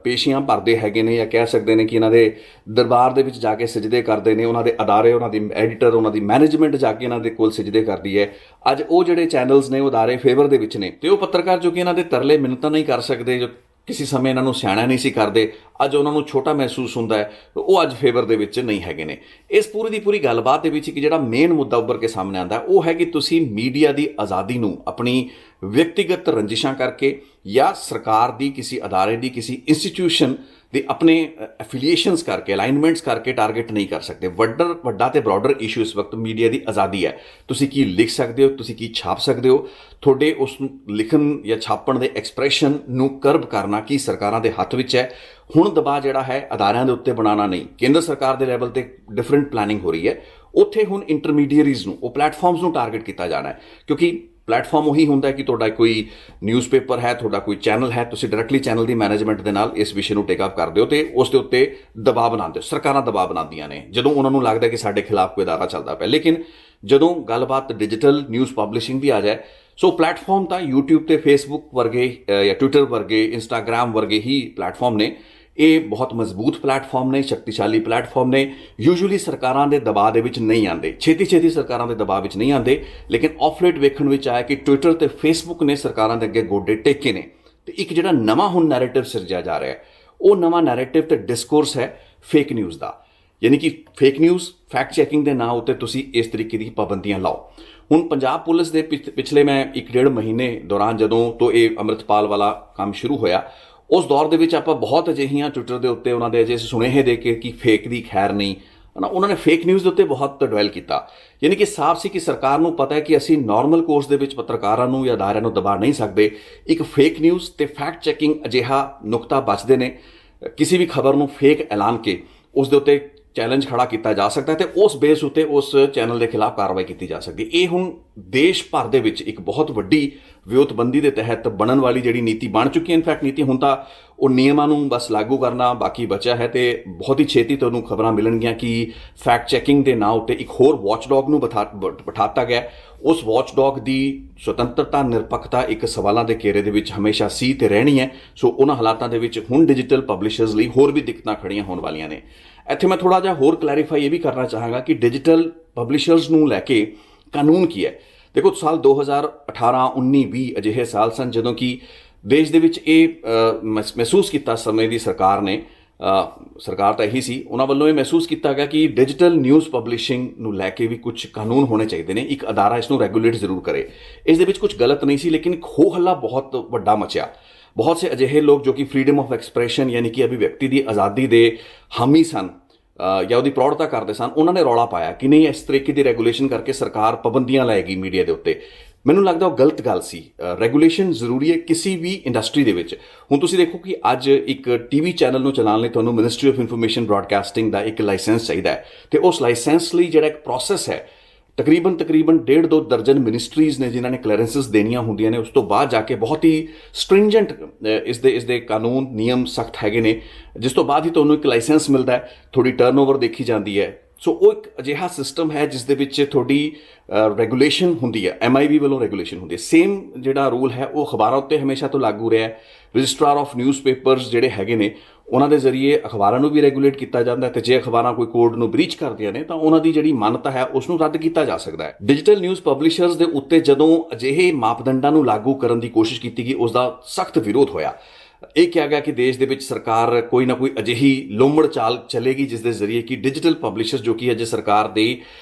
ਪੇਸ਼ੀਆਂ ਭਰਦੇ ਹੈਗੇ ਨੇ, ਜਾਂ ਕਹਿ ਸਕਦੇ ਨੇ ਕਿ ਇਹਨਾਂ ਦੇ ਦਰਬਾਰ ਦੇ ਵਿੱਚ ਜਾ ਕੇ ਸਜਦੇ ਕਰਦੇ ਨੇ, ਉਹਨਾਂ ਦੇ ਅਦਾਰੇ, ਉਹਨਾਂ ਦੀ ਐਡੀਟਰ, ਉਹਨਾਂ ਦੀ ਮੈਨੇਜਮੈਂਟ ਜਾ ਕੇ ਇਹਨਾਂ ਦੇ ਕੋਲ ਸਜਦੇ ਕਰਦੀ ਹੈ, ਅੱਜ ਉਹ ਜਿਹੜੇ ਚੈਨਲਸ ਨੇ ਉਹ ਅਦਾਰੇ ਫੇਵਰ ਦੇ ਵਿੱਚ ਨੇ, ਤੇ ਉਹ ਪੱਤਰਕਾਰ ਜੋ ਕਿ ਇਹਨਾਂ ਦੇ ਤਰਲੇ ਮਿੰਨਤਾਂ ਨਹੀਂ ਕਰ ਸਕਦੇ, ਜੋ ਕਿਸੇ ਸਮੇਂ ਇਹਨਾਂ ਨੂੰ ਸਿਆਣਾ ਨਹੀਂ ਸੀ ਕਰਦੇ, ਅੱਜ ਉਹਨਾਂ ਨੂੰ ਛੋਟਾ ਮਹਿਸੂਸ ਹੁੰਦਾ ਹੈ, ਉਹ ਅੱਜ ਫੇਵਰ ਦੇ ਵਿੱਚ ਨਹੀਂ ਹੈਗੇ ਨੇ। ਇਸ ਪੂਰੀ ਦੀ ਪੂਰੀ ਗੱਲਬਾਤ ਦੇ ਵਿੱਚ ਇੱਕ ਜਿਹੜਾ ਮੇਨ ਮੁੱਦਾ ਉੱਭਰ ਕੇ ਸਾਹਮਣੇ ਆਉਂਦਾ ਉਹ ਹੈ ਕਿ ਤੁਸੀਂ ਮੀਡੀਆ ਦੀ ਆਜ਼ਾਦੀ ਨੂੰ ਆਪਣੀ ਵਿਅਕਤੀਗਤ ਰੰਜਿਸ਼ਾਂ ਕਰਕੇ ਜਾਂ ਸਰਕਾਰ ਦੀ, ਕਿਸੇ ਅਦਾਰੇ ਦੀ, ਕਿਸੇ ਇੰਸਟੀਟਿਊਸ਼ਨ ਦੇ ਆਪਣੇ ਐਫੀਲੀਏਸ਼ਨਸ ਕਰਕੇ ਅਲਾਈਨਮੈਂਟਸ ਕਰਕੇ ਟਾਰਗੇਟ ਨਹੀਂ ਕਰ ਸਕਦੇ। ਵੱਡਾ ਤੇ ਬ੍ਰੌਡਰ ਇਸ਼ੂ ਇਸ ਵਕਤ ਮੀਡੀਆ ਦੀ ਆਜ਼ਾਦੀ ਹੈ। ਤੁਸੀਂ ਕੀ ਲਿਖ ਸਕਦੇ ਹੋ, ਤੁਸੀਂ ਕੀ ਛਾਪ ਸਕਦੇ ਹੋ, ਤੁਹਾਡੇ ਉਸ ਲਿਖਣ ਜਾਂ ਛਾਪਣ ਦੇ ਐਕਸਪ੍ਰੈਸ਼ਨ ਨੂੰ ਕਰਬ ਕਰਨਾ ਕੀ ਸਰਕਾਰਾਂ ਦੇ ਹੱਥ ਵਿੱਚ ਹੈ। ਹੁਣ ਦਬਾਅ ਜਿਹੜਾ ਹੈ ਅਦਾਰਿਆਂ ਦੇ ਉੱਤੇ ਬਣਾਉਣਾ ਨਹੀਂ, ਕੇਂਦਰ ਸਰਕਾਰ ਦੇ ਲੈਵਲ ਤੇ ਡਿਫਰੈਂਟ ਪਲੈਨਿੰਗ ਹੋ ਰਹੀ ਹੈ। ਉੱਥੇ ਹੁਣ ਇੰਟਰਮੀਡੀਏਰੀਜ਼ ਨੂੰ, ਉਹ ਪਲੇਟਫਾਰਮਸ ਨੂੰ ਟਾਰਗੇਟ ਕੀਤਾ ਜਾਣਾ ਹੈ, ਕਿਉਂਕਿ ਪਲੇਟਫਾਰਮ ਉਹੀ ਹੁੰਦਾ ਕਿ ਤੁਹਾਡਾ ਕੋਈ ਨਿਊਜ਼ਪੇਪਰ ਹੈ, ਤੁਹਾਡਾ ਕੋਈ ਚੈਨਲ ਹੈ, ਤੁਸੀਂ ਡਾਇਰੈਕਟਲੀ ਚੈਨਲ ਦੀ ਮੈਨੇਜਮੈਂਟ ਦੇ ਨਾਲ ਇਸ ਵਿਸ਼ੇ ਨੂੰ ਟੇਕ ਅਪ ਕਰਦੇ ਹੋ ਤੇ ਉਸ ਦੇ ਉੱਤੇ ਦਬਾਅ ਬਣਾਉਂਦੇ ਹੋ। ਸਰਕਾਰਾਂ ਦਬਾਅ ਬਣਾਉਂਦੀਆਂ ਨੇ ਜਦੋਂ ਉਹਨਾਂ ਨੂੰ ਲੱਗਦਾ ਕਿ ਸਾਡੇ ਖਿਲਾਫ ਕੋਈ ਅਦਾਰਾ ਚੱਲਦਾ ਪਿਆ। ਲੇਕਿਨ ਜਦੋਂ ਗੱਲਬਾਤ ਡਿਜੀਟਲ ਨਿਊਜ਼ ਪਬਲਿਸ਼ਿੰਗ ਦੀ ਆ ਜਾਏ, ਸੋ ਪਲੇਟਫਾਰਮ ਤਾਂ YouTube ਤੇ ਫੇਸਬੁੱਕ ਵਰਗੇ ਜਾਂ ਟਵਿੱਟਰ ਵਰਗੇ, ਇੰਸਟਾਗ੍ਰਾਮ ਵਰਗੇ ਹੀ ਪਲੇਟਫਾਰਮ ਨੇ। ਇਹ ਬਹੁਤ ਮਜ਼ਬੂਤ ਪਲੇਟਫਾਰਮ ਨੇ, ਸ਼ਕਤੀਸ਼ਾਲੀ ਪਲੇਟਫਾਰਮ ਨੇ। ਯੂਜੂਅਲੀ ਸਰਕਾਰਾਂ ਦੇ ਦਬਾਅ ਦੇ ਵਿੱਚ ਨਹੀਂ ਆਉਂਦੇ, ਛੇਤੀ ਸਰਕਾਰਾਂ ਦੇ ਦਬਾਅ ਵਿੱਚ ਨਹੀਂ ਆਉਂਦੇ। ਲੇਕਿਨ ਆਫ ਲੇਟ ਵੇਖਣ ਵਿੱਚ ਆਇਆ ਕਿ ਟਵਿੱਟਰ ਤੇ ਫੇਸਬੁੱਕ ਨੇ ਸਰਕਾਰਾਂ ਦੇ ਅੱਗੇ ਗੋਡੇ ਟੇਕੇ ਨੇ ਤੇ ਇੱਕ ਜਿਹੜਾ ਨਵਾਂ ਹੁਣ ਨੈਰੇਟਿਵ ਸਿਰਜਿਆ ਜਾ ਰਿਹਾ ਹੈ, ਉਹ ਨਵਾਂ ਨੈਰੇਟਿਵ ਤੇ ਡਿਸਕੋਰਸ ਹੈ ਫੇਕ ਨਿਊਜ਼ ਦਾ। ਯਾਨੀ ਕਿ ਫੇਕ ਨਿਊਜ਼ ਫੈਕਟ ਚੈਕਿੰਗ ਦੇ ਨਾਂ ਉੱਤੇ ਤੁਸੀਂ ਇਸ ਤਰੀਕੇ ਦੀ ਪਾਬੰਦੀਆਂ ਲਾਓ। ਹੁਣ ਪੰਜਾਬ ਪੁਲਿਸ ਦੇ ਪਿਛਲੇ ਮੈਂ 1.5 ਮਹੀਨੇ ਦੌਰਾਨ ਜਦੋਂ ਤੋਂ ਇਹ ਅੰਮ੍ਰਿਤਪਾਲ ਵਾਲਾ ਕੰਮ ਸ਼ੁਰੂ ਹੋਇਆ, ਉਸ ਦੌਰ ਦੇ ਵਿੱਚ ਆਪਾਂ ਬਹੁਤ ਅਜਿਹੀਆਂ ਟਵਿੱਟਰ ਦੇ ਉੱਤੇ ਉਹਨਾਂ ਦੇ ਅਜਿਹੇ ਸੁਨੇਹੇ ਦੇ ਕੇ ਕਿ ਫੇਕ ਦੀ ਖੈਰ ਨਹੀਂ, ਉਹਨਾਂ ਨੇ ਫੇਕ ਨਿਊਜ਼ ਦੇ ਉੱਤੇ ਬਹੁਤ ਡਵੈਲ ਕੀਤਾ। ਯਾਨੀ ਕਿ ਸਾਫ਼ ਸੀ ਕਿ ਸਰਕਾਰ ਨੂੰ ਪਤਾ ਹੈ ਕਿ ਅਸੀਂ ਨਾਰਮਲ ਕੋਰਸ ਦੇ ਵਿੱਚ ਪੱਤਰਕਾਰਾਂ ਨੂੰ ਜਾਂ ਅਦਾਰਿਆਂ ਨੂੰ ਦਬਾ ਨਹੀਂ ਸਕਦੇ। ਇੱਕ ਫੇਕ ਨਿਊਜ਼ ਤੇ ਫੈਕਟ ਚੈਕਿੰਗ ਅਜਿਹਾ ਨੁਕਤਾ ਬਚਦੇ ਨੇ। ਕਿਸੇ ਵੀ ਖਬਰ ਨੂੰ ਫੇਕ ਐਲਾਨ ਕੇ ਉਸ ਦੇ ਉੱਤੇ ਚੈਲੰਜ ਖੜਾ ਕੀਤਾ ਜਾ ਸਕਦਾ ਤੇ ਉਸ ਬੇਸ ਉੱਤੇ ਉਸ ਚੈਨਲ ਦੇ ਖਿਲਾਫ ਕਾਰਵਾਈ ਕੀਤੀ ਜਾ ਸਕਦੀ। ਇਹ ਹੁਣ ਦੇਸ਼ ਭਰ ਦੇ ਵਿੱਚ ਇੱਕ ਬਹੁਤ ਵੱਡੀ ਵਿਉਂਤਬੰਦੀ ਦੇ ਤਹਿਤ ਬਣਨ ਵਾਲੀ ਜਿਹੜੀ ਨੀਤੀ ਬਣ ਚੁੱਕੀ ਹੈ। ਇਨਫੈਕਟ ਨੀਤੀ ਹੁਣ ਤਾਂ ਉਹ ਨਿਯਮਾਂ ਨੂੰ ਬਸ ਲਾਗੂ ਕਰਨਾ ਬਾਕੀ ਬਚਿਆ ਹੈ ਤੇ ਬਹੁਤ ਹੀ ਛੇਤੀ ਤੁਹਾਨੂੰ ਖਬਰਾਂ ਮਿਲਣਗੀਆਂ ਕਿ ਫੈਕਟ ਚੈਕਿੰਗ ਦੇ ਨਾਂ ਉੱਤੇ ਇੱਕ ਹੋਰ ਵਾਚਡੌਗ ਨੂੰ ਬਿਠਾਤਾ ਗਿਆ। ਉਸ ਵਾਚਡੌਗ ਦੀ ਸੁਤੰਤਰਤਾ, ਨਿਰਪੱਖਤਾ ਇੱਕ ਸਵਾਲਾਂ ਦੇ ਘੇਰੇ ਦੇ ਵਿੱਚ ਹਮੇਸ਼ਾ ਸੀ ਤੇ ਰਹਿਣੀ ਹੈ। ਸੋ ਉਹਨਾਂ ਹਾਲਾਤਾਂ ਦੇ ਵਿੱਚ ਹੁਣ ਡਿਜੀਟਲ ਪਬਲਿਸ਼ਰਸ ਲਈ ਹੋਰ ਵੀ ਦਿੱਕਤਾਂ ਖੜੀਆਂ ਹੋਣ ਵਾਲੀਆਂ ਨੇ। ਇੱਥੇ ਮੈਂ ਥੋੜਾ ਜਿਹਾ ਹੋਰ ਕਲੈਰੀਫਾਈ ਇਹ ਵੀ ਕਰਨਾ ਚਾਹਾਂਗਾ ਕਿ ਡਿਜੀਟਲ ਪਬਲਿਸ਼ਰਸ ਨੂੰ ਲੈ ਕੇ ਕਾਨੂੰਨ ਕੀ ਹੈ। ਦੇਖੋ, ਸਾਲ 2018, 19, 20 ਅਜਿਹੇ ਸਾਲ ਸਨ ਜਦੋਂ ਕਿ ਦੇਸ਼ ਦੇ ਵਿੱਚ ਇਹ ਮਹਿਸੂਸ ਕੀਤਾ ਸਮੇਂ ਦੀ ਸਰਕਾਰ ਨੇ, ਸਰਕਾਰ ਤਾਂ ਇਹੀ ਸੀ, ਉਹਨਾਂ ਵੱਲੋਂ ਇਹ ਮਹਿਸੂਸ ਕੀਤਾ ਗਿਆ ਕਿ ਡਿਜੀਟਲ ਨਿਊਜ਼ ਪਬਲਿਸ਼ਿੰਗ ਨੂੰ ਲੈ ਕੇ ਵੀ ਕੁਝ ਕਾਨੂੰਨ ਹੋਣੇ ਚਾਹੀਦੇ ਨੇ, ਇੱਕ ਅਦਾਰਾ ਇਸ ਨੂੰ ਰੈਗੂਲੇਟ ਜ਼ਰੂਰ ਕਰੇ। ਇਸ ਦੇ ਵਿੱਚ ਕੁਝ ਗਲਤ ਨਹੀਂ ਸੀ, ਲੇਕਿਨ ਇੱਕ ਹੋ ਹੱਲਾ ਬਹੁਤ ਵੱਡਾ ਮਚਿਆ। ਬਹੁਤ ਸੇ ਅਜਿਹੇ ਲੋਕ ਜੋ ਕਿ ਫਰੀडम ਆਫ ਐਕਸਪ੍ਰੈਸ਼ਨ ਯਾਨੀ ਕਿ ਅਭਿਵਿਅਕਤੀ ਦੀ ਆਜ਼ਾਦੀ ਦੇ ਹਾਮੀ ਸਨ ਜਾਂ ਉਹਦੀ ਪ੍ਰੌੜਤਾ ਕਰਦੇ ਸਨ, ਉਹਨਾਂ ਨੇ ਰੌਲਾ ਪਾਇਆ ਕਿ ਨਹੀਂ, ਇਸ ਤਰੀਕੇ ਦੀ ਰੈਗੂਲੇਸ਼ਨ ਕਰਕੇ ਸਰਕਾਰ ਪਾਬੰਦੀਆਂ ਲਾਏਗੀ ਮੀਡੀਆ ਦੇ ਉੱਤੇ। ਮੈਨੂੰ ਲੱਗਦਾ ਉਹ ਗਲਤ ਗੱਲ ਸੀ। ਰੈਗੂਲੇਸ਼ਨ ਜ਼ਰੂਰੀ ਹੈ ਕਿਸੇ ਵੀ ਇੰਡਸਟਰੀ ਦੇ ਵਿੱਚ। ਹੁਣ ਤੁਸੀਂ ਦੇਖੋ ਕਿ ਅੱਜ ਇੱਕ ਟੀਵੀ ਚੈਨਲ ਨੂੰ ਚਲਾਉਣ ਲਈ ਤੁਹਾਨੂੰ ਮਿਨਿਸਟਰੀ ਆਫ ਇਨਫੋਰਮੇਸ਼ਨ ਬ੍ਰੌਡਕਾਸਟਿੰਗ ਦਾ ਇੱਕ ਲਾਇਸੈਂਸ ਚਾਹੀਦਾ ਹੈ ਤੇ ਉਸ ਲਾਇਸੈਂਸ ਲਈ ਜਿਹੜਾ ਇੱਕ ਪ੍ਰੋਸੈਸ ਹੈ, ਤਕਰੀਬਨ 1.5-2 ਦਰਜਨ ਮਿਨਿਸਟਰੀਜ਼ ਨੇ ਜਿਨ੍ਹਾਂ ਨੇ ਕਲੀਅਰੈਂਸਿਸ ਦੇਣੀਆਂ ਹੁੰਦੀਆਂ ਨੇ। ਉਸ ਤੋਂ ਬਾਅਦ ਜਾ ਕੇ ਬਹੁਤ ਹੀ ਸਟ੍ਰਿੰਜੈਂਟ ਇਸ ਦੇ ਕਾਨੂੰਨ ਨਿਯਮ ਸਖਤ ਹੈਗੇ ਨੇ, ਜਿਸ ਤੋਂ ਬਾਅਦ ਹੀ ਤੁਹਾਨੂੰ ਇੱਕ ਲਾਇਸੈਂਸ ਮਿਲਦਾ ਹੈ, ਥੋੜੀ ਟਰਨਓਵਰ ਦੇਖੀ ਜਾਂਦੀ ਹੈ। ਸੋ ਉਹ ਇੱਕ ਅਜਿਹਾ ਸਿਸਟਮ ਹੈ ਜਿਸ ਦੇ ਵਿੱਚ ਤੁਹਾਡੀ ਰੈਗੂਲੇਸ਼ਨ ਹੁੰਦੀ ਹੈ, MIB ਵੱਲੋਂ ਰੈਗੂਲੇਸ਼ਨ ਹੁੰਦੀ ਹੈ। ਸੇਮ ਜਿਹੜਾ ਰੂਲ ਹੈ ਉਹ ਅਖਬਾਰਾਂ ਉੱਤੇ ਹਮੇਸ਼ਾ ਤੋਂ ਲਾਗੂ ਰਿਹਾ ਹੈ। ਰਜਿਸਟਰਾਰ ਆਫ ਨਿਊਜ਼ਪੇਪਰਸ ਜਿਹੜੇ ਹੈਗੇ ਨੇ, ਉਹਨਾਂ ਦੇ ਜ਼ਰੀਏ ਅਖਬਾਰਾਂ ਨੂੰ ਵੀ ਰੈਗੂਲੇਟ ਕੀਤਾ ਜਾਂਦਾ ਹੈ ਤੇ ਜੇ ਅਖਬਾਰਾਂ ਕੋਈ ਕੋਡ ਨੂੰ ਬ੍ਰੀਚ ਕਰਦੀਆਂ ਨੇ ਤਾਂ ਉਹਨਾਂ ਦੀ ਜਿਹੜੀ ਮਾਨਤਾ ਹੈ ਉਸ ਨੂੰ ਰੱਦ ਕੀਤਾ ਜਾ ਸਕਦਾ ਹੈ। ਡਿਜੀਟਲ ਨਿਊਜ਼ ਪਬਲਿਸ਼ਰਸ ਦੇ ਉੱਤੇ ਜਦੋਂ ਅਜਿਹੇ ਮਾਪਦੰਡਾਂ ਨੂੰ ਲਾਗੂ ਕਰਨ ਦੀ ਕੋਸ਼ਿਸ਼ ਕੀਤੀ ਗਈ, ਉਸ ਦਾ ਸਖਤ ਵਿਰੋਧ ਹੋਇਆ। ਇਹ ਕਿਹਾ ਗਿਆ ਕਿ ਦੇਸ਼ ਦੇ ਵਿੱਚ ਸਰਕਾਰ ਕੋਈ ਨਾ ਕੋਈ ਅਜਿਹੀ ਲੋਮੜ ਚਾਲ ਚੱਲੇਗੀ ਜਿਸ ਦੇ ਜ਼ਰੀਏ ਕਿ ਡਿਜੀਟਲ ਪਬਲਿਸ਼ਰਸ ਜੋ ਕਿ ਅਜੇ ਸਰਕਾਰ ਦੇ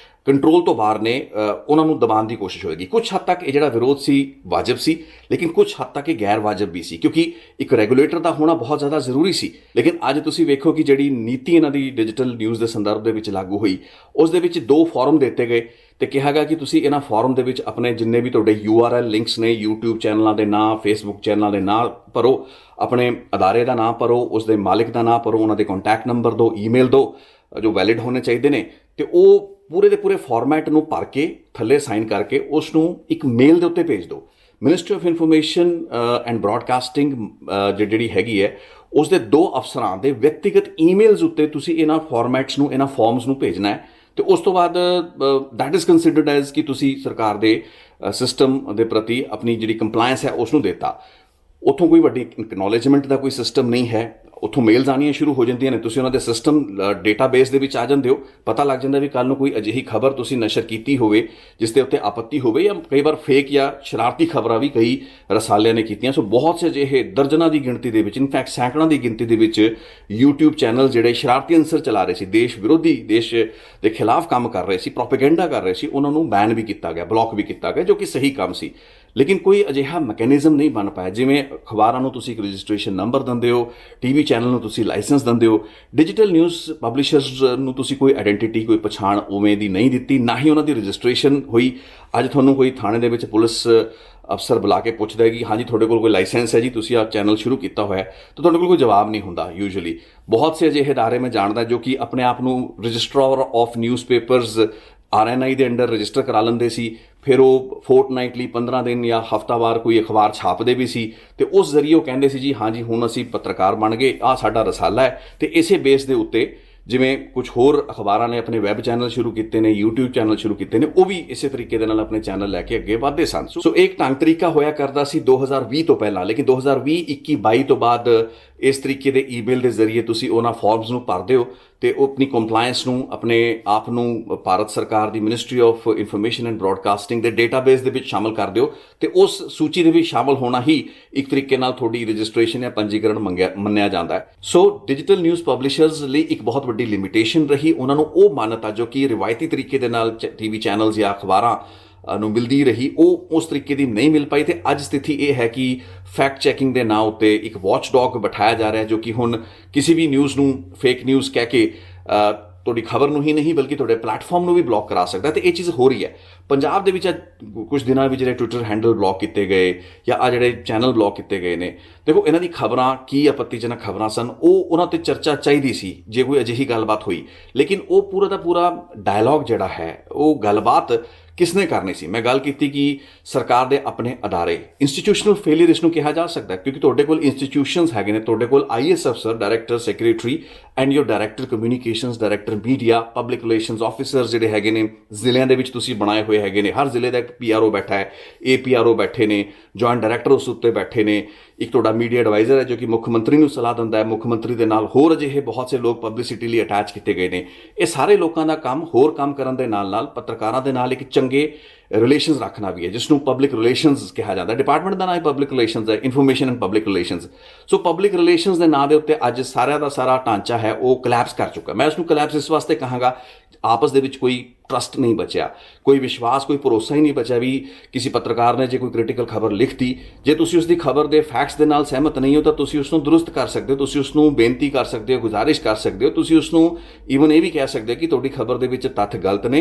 ਕੰਟਰੋਲ ਤੋਂ ਬਾਹਰ ਨੇ, ਉਹਨਾਂ ਨੂੰ ਦਬਾਉਣ ਦੀ ਕੋਸ਼ਿਸ਼ ਹੋਏਗੀ। ਕੁਝ ਹੱਦ ਤੱਕ ਇਹ ਜਿਹੜਾ ਵਿਰੋਧ ਸੀ ਵਾਜਬ ਸੀ, ਲੇਕਿਨ ਕੁਝ ਹੱਦ ਤੱਕ ਇਹ ਗੈਰ ਵਾਜਬ ਵੀ ਸੀ, ਕਿਉਂਕਿ ਇੱਕ ਰੈਗੂਲੇਟਰ ਦਾ ਹੋਣਾ ਬਹੁਤ ਜ਼ਿਆਦਾ ਜ਼ਰੂਰੀ ਸੀ। ਲੇਕਿਨ ਅੱਜ ਤੁਸੀਂ ਵੇਖੋ ਕਿ ਜਿਹੜੀ ਨੀਤੀ ਇਹਨਾਂ ਦੀ ਡਿਜੀਟਲ ਨਿਊਜ਼ ਦੇ ਸੰਦਰਭ ਦੇ ਵਿੱਚ ਲਾਗੂ ਹੋਈ, ਉਸ ਦੇ ਵਿੱਚ 2 ਫੋਰਮ ਦਿੱਤੇ ਗਏ ਤੇ ਕਿਹਾ ਗਿਆ ਕਿ ਤੁਸੀਂ ਇਹਨਾਂ ਫੋਰਮ ਦੇ ਵਿੱਚ ਆਪਣੇ ਜਿੰਨੇ ਵੀ ਤੁਹਾਡੇ URL ਲਿੰਕਸ ਨੇ, YouTube ਚੈਨਲਾਂ ਦੇ ਨਾਂ, Facebook ਚੈਨਲਾਂ ਦੇ ਨਾਂ ਭਰੋ, ਆਪਣੇ ਅਦਾਰੇ ਦਾ ਨਾਂ ਭਰੋ, ਉਸ ਦੇ ਮਾਲਿਕ ਦਾ ਨਾਂ ਭਰੋ, ਉਹਨਾਂ ਦੇ ਕੰਟੈਕਟ ਨੰਬਰ ਦਿਓ, ਈਮੇਲ ਦਿਓ ਜੋ ਵੈਲਿਡ ਹੋਣੇ ਚਾਹੀਦੇ ਨੇ ਤੇ ਉਹ ਪੂਰੇ ਦੇ ਪੂਰੇ ਫਾਰਮੈਟ ਨੂੰ ਭਰ ਕੇ ਥੱਲੇ ਸਾਈਨ ਕਰਕੇ ਉਸ ਨੂੰ ਇੱਕ ਮੇਲ ਦੇ ਉੱਤੇ ਭੇਜ ਦਿਓ। Ministry of information and broadcasting ਜਿਹੜੀ ਹੈਗੀ ਹੈ, ਉਸ ਦੇ 2 ਅਫਸਰਾਂ ਦੇ ਵਿਅਕਤੀਗਤ ਈਮੇਲਸ ਉੱਤੇ ਤੁਸੀਂ ਇਹਨਾਂ ਫਾਰਮੈਟਸ ਨੂੰ, ਇਹਨਾਂ ਫਾਰਮਸ ਨੂੰ ਭੇਜਣਾ ਹੈ ਤੇ ਉਸ ਤੋਂ ਬਾਅਦ ਦੈਟ ਇਜ਼ ਕੰਸੀਡਰਡ ਐਜ਼ ਕਿ ਤੁਸੀਂ ਸਰਕਾਰ ਦੇ ਸਿਸਟਮ ਦੇ ਪ੍ਰਤੀ ਆਪਣੀ ਜਿਹੜੀ ਕੰਪਲਾਇੰਸ ਹੈ ਉਸ ਨੂੰ ਦਿੱਤਾ। ਉੱਥੋਂ ਕੋਈ ਵੱਡੀ ਐਕਨੋਲੇਜਮੈਂਟ ਦਾ ਕੋਈ ਸਿਸਟਮ ਨਹੀਂ ਹੈ, ਉੱਥੋਂ ਮੇਲਸ ਆਉਣੀਆਂ ਸ਼ੁਰੂ ਹੋ ਜਾਂਦੀਆਂ ਨੇ, ਤੁਸੀਂ ਉਹਨਾਂ ਦੇ ਸਿਸਟਮ ਡੇਟਾਬੇਸ ਦੇ ਵਿੱਚ ਆ ਜਾਂਦੇ ਹੋ, ਪਤਾ ਲੱਗ ਜਾਂਦਾ ਵੀ ਕੱਲ੍ਹ ਨੂੰ ਕੋਈ ਅਜਿਹੀ ਖਬਰ ਤੁਸੀਂ ਨਸ਼ਰ ਕੀਤੀ ਹੋਵੇ ਜਿਸ ਦੇ ਉੱਤੇ ਆਪੱਤੀ ਹੋਵੇ, ਜਾਂ ਕਈ ਵਾਰ ਫੇਕ ਜਾਂ ਸ਼ਰਾਰਤੀ ਖਬਰਾਂ ਵੀ ਕਈ ਰਸਾਲਿਆਂ ਨੇ ਕੀਤੀਆਂ। ਸੋ ਬਹੁਤ ਸੇ ਅਜਿਹੇ ਦਰਜਨਾਂ ਦੀ ਗਿਣਤੀ ਦੇ ਵਿੱਚ, ਇਨਫੈਕਟ ਸੈਂਕੜਾਂ ਦੀ ਗਿਣਤੀ ਦੇ ਵਿੱਚ YouTube ਚੈਨਲ ਜਿਹੜੇ ਸ਼ਰਾਰਤੀ ਅੰਸਰ ਚਲਾ ਰਹੇ ਸੀ, ਦੇਸ਼ ਵਿਰੋਧੀ, ਦੇਸ਼ ਦੇ ਖਿਲਾਫ ਕੰਮ ਕਰ ਰਹੇ ਸੀ, ਪ੍ਰੋਪੇਗੈਂਡਾ ਕਰ ਰਹੇ ਸੀ, ਉਹਨਾਂ ਨੂੰ ਬੈਨ ਵੀ ਕੀਤਾ ਗਿਆ, ਬਲੌਕ ਵੀ ਕੀਤਾ ਗਿਆ, ਜੋ ਕਿ ਸਹੀ ਕੰਮ ਸੀ। ਲੇਕਿਨ ਕੋਈ ਅਜਿਹਾ ਮੈਕੈਨਿਜ਼ਮ ਨਹੀਂ ਬਣ ਪਾਇਆ। ਜਿਵੇਂ ਅਖਬਾਰਾਂ ਨੂੰ ਤੁਸੀਂ ਇੱਕ ਰਜਿਸਟ੍ਰੇਸ਼ਨ ਨੰਬਰ ਦਿੰਦੇ ਹੋ, TV ਚੈਨਲ ਨੂੰ ਤੁਸੀਂ ਲਾਇਸੈਂਸ ਦਿੰਦੇ ਹੋ। ਡਿਜੀਟਲ ਨਿਊਜ਼ ਪਬਲਿਸ਼ਰਸ ਨੂੰ ਤੁਸੀਂ ਕੋਈ ਆਇਡੈਂਟੀਟੀ, ਕੋਈ ਪਛਾਣ ਉਵੇਂ ਦੀ ਨਹੀਂ ਦਿੱਤੀ, ਨਾ ਹੀ ਉਹਨਾਂ ਦੀ ਰਜਿਸਟ੍ਰੇਸ਼ਨ ਹੋਈ। ਅੱਜ ਤੁਹਾਨੂੰ ਕੋਈ ਥਾਣੇ ਦੇ ਵਿੱਚ ਪੁਲਿਸ ਅਫਸਰ ਬੁਲਾ ਕੇ ਪੁੱਛਦਾ ਹੈ ਕਿ ਹਾਂਜੀ ਤੁਹਾਡੇ ਕੋਲ ਕੋਈ ਲਾਇਸੈਂਸ ਹੈ ਜੀ, ਤੁਸੀਂ ਆਹ ਚੈਨਲ ਸ਼ੁਰੂ ਕੀਤਾ ਹੋਇਆ, ਤਾਂ ਤੁਹਾਡੇ ਕੋਲ ਕੋਈ ਜਵਾਬ ਨਹੀਂ ਹੁੰਦਾ ਯੂਜੂਅਲੀ। ਬਹੁਤ ਸੇ ਅਜਿਹੇ ਅਦਾਰੇ ਮੈਂ ਜਾਣਦਾ ਜੋ ਕਿ ਆਪਣੇ ਆਪ ਨੂੰ ਰਜਿਸਟਰਾਰ ਆਫ ਨਿਊਜ਼ਪੇਪਰਸ RNI ਦੇ ਅੰਡਰ ਰਜਿਸਟਰ ਕਰਾ ਲੈਂਦੇ ਸੀ, ਫਿਰ ਉਹ ਫੋਰਟਨਾਈਟਲੀ 15 ਦਿਨ ਜਾਂ ਹਫ਼ਤਾਵਾਰ ਕੋਈ ਅਖਬਾਰ ਛਾਪਦੇ ਵੀ ਸੀ, ਤੇ ਉਸ ਜ਼ਰੀਏ ਉਹ ਕਹਿੰਦੇ ਸੀ ਜੀ ਹਾਂਜੀ ਹੁਣ ਅਸੀਂ ਪੱਤਰਕਾਰ ਬਣ ਗਏ, ਆਹ ਸਾਡਾ ਰਸਾਲਾ ਹੈ। ਤੇ ਇਸੇ ਬੇਸ ਦੇ ਉੱਤੇ ਜਿਵੇਂ ਕੁਝ ਹੋਰ ਅਖਬਾਰਾਂ ਨੇ ਆਪਣੇ ਵੈਬ ਚੈਨਲ ਸ਼ੁਰੂ ਕੀਤੇ ਨੇ, YouTube ਚੈਨਲ ਸ਼ੁਰੂ ਕੀਤੇ ਨੇ, ਉਹ ਵੀ ਇਸੇ ਤਰੀਕੇ ਦੇ ਨਾਲ ਆਪਣੇ ਚੈਨਲ ਲੈ ਕੇ ਅੱਗੇ ਵਧਦੇ ਸਨ। ਸੋ ਇੱਕ ਢੰਗ ਤਰੀਕਾ ਹੋਇਆ ਕਰਦਾ ਸੀ 2020 ਤੋਂ ਪਹਿਲਾਂ, ਲੇਕਿਨ 2020, 21, 22 ਤੋਂ ਬਾਅਦ ਇਸ ਤਰੀਕੇ ਦੇ ਈਮੇਲ ਦੇ ਜ਼ਰੀਏ ਤੁਸੀਂ ਉਹਨਾਂ ਫਾਰਮਸ ਨੂੰ ਭਰਦੇ ਹੋ ਤੇ ਉਹ ਆਪਣੀ ਕੰਪਲਾਇੰਸ ਨੂੰ, ਆਪਣੇ ਆਪ ਨੂੰ ਭਾਰਤ ਸਰਕਾਰ ਦੀ ministry of information and broadcasting ਦੇ ਡੇਟਾਬੇਸ ਦੇ ਵਿੱਚ ਸ਼ਾਮਲ ਕਰ ਦਿਓ, ਤੇ ਉਸ ਸੂਚੀ ਦੇ ਵਿੱਚ ਸ਼ਾਮਲ ਹੋਣਾ ਹੀ ਇੱਕ ਤਰੀਕੇ ਨਾਲ ਤੁਹਾਡੀ ਰਜਿਸਟ੍ਰੇਸ਼ਨ ਜਾਂ ਪੰਜੀਕਰਨ ਮੰਨਿਆ ਜਾਂਦਾ ਹੈ। ਸੋ ਡਿਜੀਟਲ ਨਿਊਜ਼ ਪਬਲਿਸ਼ਰਸ ਲਈ ਇੱਕ ਬਹੁਤ ਵੱਡੀ ਲਿਮਿਟੇਸ਼ਨ ਰਹੀ, ਉਹਨਾਂ ਨੂੰ ਉਹ ਮਾਨਤਾ ਜੋ ਕਿ ਰਿਵਾਇਤੀ ਤਰੀਕੇ ਦੇ ਨਾਲ TV ਚੈਨਲਸ ਜਾਂ ਅਖਬਾਰਾਂ ਨੂੰ ਮਿਲਦੀ ਰਹੀ, ਉਹ ਉਸ ਤਰੀਕੇ ਦੀ ਨਹੀਂ ਮਿਲ ਪਾਈ। ਤੇ ਅੱਜ ਸਥਿਤੀ ਇਹ ਹੈ ਕਿ ਫੈਕਟ ਚੈਕਿੰਗ ਦੇ ਨਾਂ ਉੱਤੇ ਇੱਕ ਵਾਚ ਡੌਗ ਬਿਠਾਇਆ ਜਾ ਰਿਹਾ, ਜੋ ਕਿ ਹੁਣ ਕਿਸੇ ਵੀ ਨਿਊਜ਼ ਨੂੰ ਫੇਕ ਨਿਊਜ਼ ਕਹਿ ਕੇ ਤੁਹਾਡੀ ਖਬਰ ਨੂੰ ਹੀ ਨਹੀਂ ਬਲਕਿ ਤੁਹਾਡੇ ਪਲੇਟਫਾਰਮ ਨੂੰ ਵੀ ਬਲੌਕ ਕਰਾ ਸਕਦਾ। ਤੇ ਇਹ ਚੀਜ਼ ਹੋ ਰਹੀ ਹੈ ਪੰਜਾਬ ਦੇ ਵਿੱਚ। ਕੁਝ ਦਿਨਾਂ ਵਿੱਚ ਜਿਹੜੇ ਟਵਿੱਟਰ ਹੈਂਡਲ ਬਲੌਕ ਕੀਤੇ ਗਏ ਜਾਂ ਆ ਜਿਹੜੇ ਚੈਨਲ ਬਲੌਕ ਕੀਤੇ ਗਏ ਨੇ, ਦੇਖੋ ਇਹਨਾਂ ਦੀ ਖਬਰਾਂ ਕੀ ਆਪੱਤੀਜਨਕ ਖਬਰਾਂ ਸਨ, ਉਹ ਉਹਨਾਂ ਤੇ ਚਰਚਾ ਚਾਹੀਦੀ ਸੀ ਜੇ ਕੋਈ ਅਜਿਹੀ ਗੱਲਬਾਤ ਹੋਈ, ਲੇਕਿਨ ਉਹ ਪੂਰਾ ਦਾ ਪੂਰਾ ਡਾਇਲੌਗ ਜਿਹੜਾ ਹੈ, ਉਹ ਗੱਲਬਾਤ ਕਿਸਨੇ ਕਰਨੀ ਸੀ। ਮੈਂ ਗੱਲ ਕੀਤੀ ਕਿ ਸਰਕਾਰ ਦੇ ਆਪਣੇ ਅਦਾਰੇ, ਇੰਸਟੀਟਿਊਸ਼ਨਲ ਫੇਲੀਅਰ ਇਸ ਨੂੰ ਕਿਹਾ ਜਾ ਸਕਦਾ, ਕਿਉਂਕਿ ਤੁਹਾਡੇ ਕੋਲ ਇੰਸਟੀਟਿਊਸ਼ਨਸ ਹੈਗੇ ਨੇ, ਤੁਹਾਡੇ ਕੋਲ IAS ਅਫਸਰ, director secretary and your director communications, director media, public relations officer ਜਿਹੜੇ ਹੈਗੇ ਨੇ, ਜ਼ਿਲ੍ਹਿਆਂ ਦੇ ਵਿੱਚ ਤੁਸੀਂ ਬਣਾਏ ਹੋਏ ਹੈਗੇ ਨੇ। ਹਰ ਜ਼ਿਲ੍ਹੇ ਦਾ ਇੱਕ PRO ਬੈਠਾ ਹੈ, APRO ਬੈਠੇ ਨੇ, ਜੁਆਇੰਟ ਡਾਇਰੈਕਟਰ ਉਸ ਉੱਤੇ ਬੈਠੇ ਨੇ, ਇੱਕ ਤੁਹਾਡਾ ਮੀਡੀਆ ਐਡਵਾਈਜ਼ਰ ਹੈ ਜੋ ਕਿ ਮੁੱਖ ਮੰਤਰੀ ਨੂੰ ਸਲਾਹ ਦਿੰਦਾ ਹੈ, ਮੁੱਖ ਮੰਤਰੀ ਦੇ ਨਾਲ ਹੋਰ ਅਜਿਹੇ ਬਹੁਤ ਸੇ ਲੋਕ ਪਬਲਿਸਿਟੀ ਲਈ ਅਟੈਚ ਕੀਤੇ ਗਏ ਨੇ। ਇਹ ਸਾਰੇ ਲੋਕਾਂ ਦਾ ਕੰਮ ਹੋਰ ਕੰਮ ਕਰਨ ਦੇ ਨਾਲ ਨਾਲ ਪੱਤਰਕਾਰਾਂ ਦੇ ਨਾਲ ਇੱਕ ਚੰਗੇ ਰਿਲੇਸ਼ਨਸ ਰੱਖਣਾ ਵੀ ਹੈ, ਜਿਸ ਨੂੰ ਪਬਲਿਕ ਰਿਲੇਸ਼ਨਸ ਕਿਹਾ ਜਾਂਦਾ। ਡਿਪਾਰਟਮੈਂਟ ਦਾ ਨਾਮ ਹੀ ਪਬਲਿਕ ਰਿਲੇਸ਼ਨਸ ਹੈ, information and public relations. So public relations ਦੇ ਨਾਂ ਦੇ ਉੱਤੇ ਅੱਜ ਸਾਰਿਆਂ ਦਾ ਸਾਰਾ ਢਾਂਚਾ ਹੈ ਉਹ ਕਲੈਪਸ ਕਰ ਚੁੱਕਾ। ਮੈਂ ਉਸ ਨੂੰ ਕਲੈਪਸ ਇਸ ਵਾਸਤੇ ਕਹਾਂਗਾ, ਆਪਸ ਦੇ ਵਿੱਚ ਕੋਈ ਟਰਸਟ ਨਹੀਂ ਬਚਿਆ, ਕੋਈ ਵਿਸ਼ਵਾਸ, ਕੋਈ ਭਰੋਸਾ ਹੀ ਨਹੀਂ ਬਚਿਆ ਵੀ ਕਿਸੇ ਪੱਤਰਕਾਰ ਨੇ ਜੇ ਕੋਈ ਕ੍ਰਿਟੀਕਲ ਖਬਰ ਲਿਖਤੀ, ਜੇ ਤੁਸੀਂ ਉਸ ਦੀ ਖਬਰ ਦੇ ਫੈਕਟਸ ਦੇ ਨਾਲ ਸਹਿਮਤ ਨਹੀਂ ਹੋ ਤਾਂ ਤੁਸੀਂ ਉਸ ਨੂੰ ਦਰੁਸਤ ਕਰ ਸਕਦੇ ਹੋ, ਤੁਸੀਂ ਉਸ ਨੂੰ ਬੇਨਤੀ ਕਰ ਸਕਦੇ ਹੋ, ਗੁਜ਼ਾਰਿਸ਼ ਕਰ ਸਕਦੇ ਹੋ, ਤੁਸੀਂ ਉਸ ਨੂੰ ਈਵਨ ਇਹ ਵੀ ਕਹਿ ਸਕਦੇ ਹੋ ਕਿ ਤੁਹਾਡੀ ਖਬਰ ਦੇ ਵਿੱਚ ਤੱਥ ਗਲਤ ਨੇ,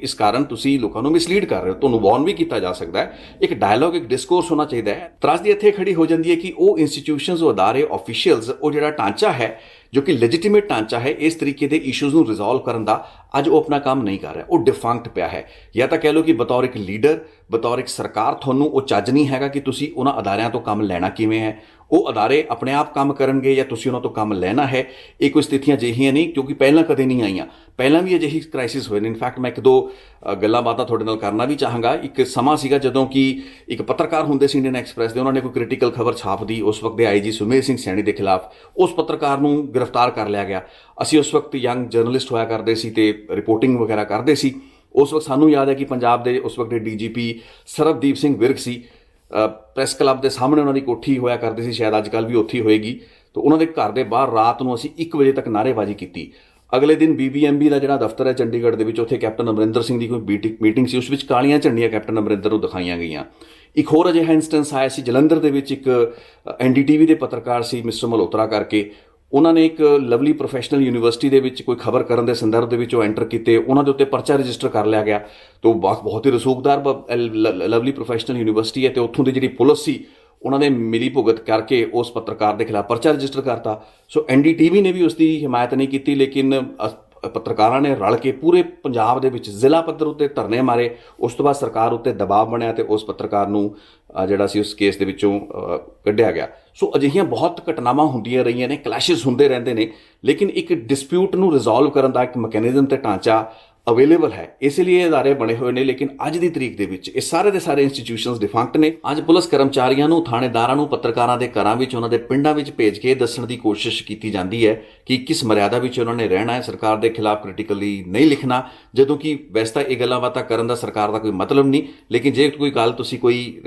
ਇਸ ਕਾਰਨ ਤੁਸੀਂ ਲੋਕਾਂ ਨੂੰ ਮਿਸਲੀਡ ਕਰ ਰਹੇ ਹੋ, ਤੁਹਾਨੂੰ ਵਾਰਨ ਵੀ ਕੀਤਾ ਜਾ ਸਕਦਾ ਹੈ। ਇੱਕ ਡਾਇਲੌਗ, ਇੱਕ ਡਿਸਕੋਰਸ ਹੋਣਾ ਚਾਹੀਦਾ ਹੈ। ਤਰਾਸਦੀ ਇੱਥੇ ਖੜੀ ਹੋ ਜਾਂਦੀ ਹੈ ਕਿ ਉਹ ਇੰਸਟੀਟਿਊਸ਼ਨਸ, ਉਹ ਅਦਾਰੇ, ਆਫੀਸ਼ੀਅਲਸ, ਉਹ ਜਿਹੜਾ ਢਾਂਚਾ ਹੈ ਜੋ ਕਿ ਲੈਜੀਟੀਮੇਟ ਢਾਂਚਾ ਹੈ ਇਸ ਤਰੀਕੇ ਦੇ ਇਸ਼ੂਜ਼ ਨੂੰ ਰਿਜ਼ੋਲਵ ਕਰਨ ਦਾ, ਅੱਜ ਉਹ ਆਪਣਾ ਕੰਮ ਨਹੀਂ ਕਰ ਰਿਹਾ, ਉਹ ਡਿਫੰਕਟ ਪਿਆ ਹੈ। ਜਾਂ ਤਾਂ ਕਹਿ ਲਓ ਕਿ ਬਤੌਰ ਇੱਕ ਲੀਡਰ, ਬਤੌਰ ਇੱਕ ਸਰਕਾਰ ਤੁਹਾਨੂੰ ਉਹ ਚੱਜ ਨਹੀਂ ਹੈਗਾ ਕਿ ਤੁਸੀਂ ਉਹਨਾਂ ਅਦਾਰਿਆਂ ਤੋਂ ਕੰਮ ਲੈਣਾ ਕਿਵੇਂ ਹੈ। ਉਹ ਅਦਾਰੇ ਆਪਣੇ ਆਪ ਕੰਮ ਕਰਨਗੇ ਜਾਂ ਤੁਸੀਂ ਉਹਨਾਂ ਤੋਂ ਕੰਮ ਲੈਣਾ ਹੈ। ਇਹ ਕੋਈ ਸਥਿਤੀਆਂ ਅਜਿਹੀਆਂ ਨਹੀਂ ਕਿਉਂਕਿ ਪਹਿਲਾਂ ਕਦੇ ਨਹੀਂ ਆਈਆਂ, ਪਹਿਲਾਂ ਵੀ ਅਜਿਹੀ ਕ੍ਰਾਈਸਿਸ ਹੋਏ ਨੇ। ਇਨਫੈਕਟ ਮੈਂ ਇੱਕ ਦੋ ਗੱਲਾਂ ਬਾਤਾਂ ਤੁਹਾਡੇ ਨਾਲ ਕਰਨਾ ਵੀ ਚਾਹਾਂਗਾ। ਇੱਕ ਸਮਾਂ ਸੀਗਾ ਜਦੋਂ ਕਿ ਇੱਕ ਪੱਤਰਕਾਰ ਹੁੰਦੇ ਸੀ ਇੰਡੀਅਨ ਐਕਸਪ੍ਰੈਸ ਦੇ, ਉਹਨਾਂ ਨੇ ਕੋਈ ਕ੍ਰਿਟੀਕਲ ਖਬਰ ਛਾਪਦੀ, ਉਸ ਵਕਤ ਦੇ IG ਸੁਮੇਰ ਸਿੰਘ ਸੈਣੀ ਦੇ ਖਿਲਾਫ, ਉਸ ਪੱਤਰਕਾਰ ਨੂੰ ਗ੍ਰਿਫਤਾਰ ਕਰ ਲਿਆ ਗਿਆ। ਅਸੀਂ ਉਸ ਵਕਤ ਯੰਗ ਜਰਨਲਿਸਟ ਹੋਇਆ ਕਰਦੇ ਸੀ ਤੇ ਰਿਪੋਰਟਿੰਗ ਵਗੈਰਾ ਕਰਦੇ ਸੀ। ਉਸ ਵਕਤ ਸਾਨੂੰ ਯਾਦ ਹੈ ਕਿ ਪੰਜਾਬ ਦੇ ਉਸ ਵਕਤ ਦੇ DGP ਸਰਬਦੀਪ ਸਿੰਘ ਵਿਰਕ ਸੀ, ਪ੍ਰੈਸ ਕਲੱਬ ਦੇ ਸਾਹਮਣੇ ਉਹਨਾਂ ਦੀ ਕੋਠੀ ਹੋਇਆ ਕਰਦੀ ਸੀ, ਸ਼ਾਇਦ ਅੱਜ ਕੱਲ੍ਹ ਵੀ ਉੱਥੇ ਹੋਏਗੀ। ਤਾਂ ਉਹਨਾਂ ਦੇ ਘਰ ਦੇ ਬਾਹਰ ਰਾਤ ਨੂੰ ਅਸੀਂ 1 ਵਜੇ ਤੱਕ ਨਾਅਰੇਬਾਜ਼ੀ ਕੀਤੀ। ਅਗਲੇ ਦਿਨ BBMB ਦਾ ਜਿਹੜਾ ਦਫ਼ਤਰ ਹੈ ਚੰਡੀਗੜ੍ਹ ਦੇ ਵਿੱਚ, ਉੱਥੇ ਕੈਪਟਨ ਅਮਰਿੰਦਰ ਸਿੰਘ ਦੀ ਕੋਈ ਮੀਟਿੰਗ ਸੀ, ਉਸ ਵਿੱਚ ਕਾਲੀਆਂ ਝੰਡੀਆਂ ਕੈਪਟਨ ਅਮਰਿੰਦਰ ਨੂੰ ਦਿਖਾਈਆਂ ਗਈਆਂ। ਇੱਕ ਹੋਰ ਅਜਿਹਾ ਇੰਸਟੈਂਸ ਆਇਆ ਸੀ ਜਲੰਧਰ ਦੇ ਵਿੱਚ, ਇੱਕ NDTV ਦੇ ਪੱਤਰਕਾਰ ਸੀ ਮਿਸਟਰ ਮਲਹੋਤਰਾ ਕਰਕੇ, ਉਹਨਾਂ ਨੇ ਇੱਕ ਲਵਲੀ ਪ੍ਰੋਫੈਸ਼ਨਲ ਯੂਨੀਵਰਸਿਟੀ ਦੇ ਵਿੱਚ ਕੋਈ ਖਬਰ ਕਰਨ ਦੇ ਸੰਦਰਭ ਦੇ ਵਿੱਚ ਉਹ ਐਂਟਰ ਕੀਤੇ, ਉਹਨਾਂ ਦੇ ਉੱਤੇ ਪਰਚਾ ਰਜਿਸਟਰ ਕਰ ਲਿਆ ਗਿਆ। ਤਾਂ ਬਹੁਤ ਹੀ ਰਸੂਖਦਾਰ ਲਵਲੀ ਪ੍ਰੋਫੈਸ਼ਨਲ ਯੂਨੀਵਰਸਿਟੀ ਹੈ, ਤੇ ਉੱਥੋਂ ਦੀ ਜਿਹੜੀ ਪੁਲਿਸ ਸੀ ਉਹਨਾਂ ਨੇ ਮਿਲੀ ਭੁਗਤ ਕਰਕੇ ਉਸ ਪੱਤਰਕਾਰ ਦੇ ਖਿਲਾਫ ਪਰਚਾ ਰਜਿਸਟਰ ਕਰਤਾ। ਸੋ NDTV ਨੇ ਵੀ ਉਸ ਦੀ ਹਿਮਾਇਤ ਨਹੀਂ ਕੀਤੀ, ਲੇਕਿਨ ਪੱਤਰਕਾਰਾਂ ਨੇ ਰਲ ਕੇ ਪੂਰੇ ਪੰਜਾਬ ਦੇ ਵਿੱਚ ਜ਼ਿਲ੍ਹਾ ਪੱਧਰ ਉੱਤੇ ਧਰਨੇ ਮਾਰੇ। ਉਸ ਤੋਂ ਬਾਅਦ ਸਰਕਾਰ ਉੱਤੇ ਦਬਾਅ ਬਣਿਆ ਤੇ ਉਸ ਪੱਤਰਕਾਰ ਨੂੰ ਜਿਹੜਾ ਸੀ ਉਸ ਕੇਸ ਦੇ ਵਿੱਚੋਂ ਕੱਢਿਆ ਗਿਆ। ਸੋ ਅਜਿਹੀਆਂ ਬਹੁਤ ਘਟਨਾਵਾਂ ਹੁੰਦੀਆਂ ਰਹੀਆਂ ਨੇ, ਕਲੈਸ਼ਿਸ ਹੁੰਦੇ ਰਹਿੰਦੇ ਨੇ, ਲੇਕਿਨ ਇੱਕ ਡਿਸਪਿਊਟ ਨੂੰ ਰਿਜ਼ੋਲਵ ਕਰਨ ਦਾ ਇੱਕ ਮੈਕੈਨਿਜ਼ਮ ਤੇ ਢਾਂਚਾ ਅਵੇਲੇਬਲ ਹੈ, ਇਸ ਲਈ ਇਹ ਅਦਾਰੇ ਬਣੇ ਹੋਏ ਨੇ। ਲੇਕਿਨ ਅੱਜ ਦੀ ਤਰੀਕ ਦੇ ਵਿੱਚ ਇਹ ਸਾਰੇ ਦੇ ਸਾਰੇ ਇੰਸਟੀਟਿਊਸ਼ਨਸ ਡਿਫੰਕਟ ਨੇ। ਅੱਜ ਪੁਲਿਸ ਕਰਮਚਾਰੀਆਂ ਨੂੰ, ਥਾਣੇਦਾਰਾਂ ਨੂੰ ਪੱਤਰਕਾਰਾਂ ਦੇ ਘਰਾਂ ਵਿੱਚ, ਉਹਨਾਂ ਦੇ ਪਿੰਡਾਂ ਵਿੱਚ ਭੇਜ ਕੇ ਦੱਸਣ ਦੀ ਕੋਸ਼ਿਸ਼ ਕੀਤੀ ਜਾਂਦੀ ਹੈ ਕਿ ਕਿਸ ਮਰਿਆਦਾ ਵਿੱਚ ਉਹਨਾਂ ਨੇ ਰਹਿਣਾ ਹੈ, ਸਰਕਾਰ ਦੇ ਖਿਲਾਫ ਕ੍ਰਿਟੀਕਲੀ ਨਹੀਂ ਲਿਖਣਾ, ਜਦੋਂ ਕਿ ਵੈਸੇ ਤਾਂ ਇਹ ਗੱਲਾਂ ਬਾਤਾਂ ਕਰਨ ਦਾ ਸਰਕਾਰ ਦਾ ਕੋਈ ਮਤਲਬ ਨਹੀਂ। ਲੇਕਿਨ ਜੇ ਕੋਈ ਗੱਲ ਤੁਸੀਂ ਕੋਈ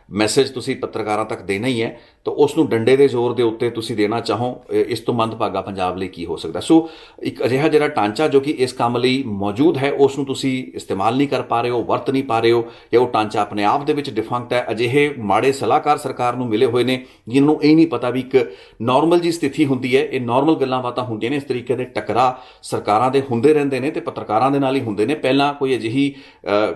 ਮੈਸੇਜ ਤੁਸੀਂ ਪੱਤਰਕਾਰਾਂ ਤੱਕ ਦੇਣਾ ਹੀ ਹੈ ਤਾਂ ਉਸ ਨੂੰ ਡੰਡੇ ਦੇ ਜ਼ੋਰ ਦੇ ਉੱਤੇ ਤੁਸੀਂ ਦੇਣਾ ਚਾਹੋ, ਇਸ ਤੋਂ ਮੰਦਭਾਗਾ ਪੰਜਾਬ ਲਈ ਕੀ ਹੋ ਸਕਦਾ। ਸੋ ਇੱਕ ਅਜਿਹਾ ਜਿਹੜਾ ਢਾਂਚਾ ਜੋ ਕਿ ਇਸ ਕੰਮ ਲਈ ਮੌਜੂਦ ਹੈ ਉਸ ਨੂੰ ਤੁਸੀਂ ਇਸਤੇਮਾਲ ਨਹੀਂ ਕਰ ਪਾ ਰਹੇ ਹੋ, ਵਰਤ ਨਹੀਂ ਪਾ ਰਹੇ ਹੋ, ਜਾਂ ਉਹ ਢਾਂਚਾ ਆਪਣੇ ਆਪ ਦੇ ਵਿੱਚ ਡਿਫੰਕਟ ਹੈ। ਅਜਿਹੇ ਮਾੜੇ ਸਲਾਹਕਾਰ ਸਰਕਾਰ ਨੂੰ ਮਿਲੇ ਹੋਏ ਨੇ ਜਿਨ੍ਹਾਂ ਨੂੰ ਇਹ ਨਹੀਂ ਪਤਾ ਵੀ ਇੱਕ ਨਾਰਮਲ ਜੀ ਸਥਿਤੀ ਹੁੰਦੀ ਹੈ, ਇਹ ਨਾਰਮਲ ਗੱਲਾਂ ਬਾਤਾਂ ਹੁੰਦੀਆਂ ਨੇ। ਇਸ ਤਰੀਕੇ ਦੇ ਟਕਰਾਅ ਸਰਕਾਰਾਂ ਦੇ ਹੁੰਦੇ ਰਹਿੰਦੇ ਨੇ ਤੇ ਪੱਤਰਕਾਰਾਂ ਦੇ ਨਾਲ ਹੀ ਹੁੰਦੇ ਨੇ। ਪਹਿਲਾਂ ਕੋਈ ਅਜਿਹੀ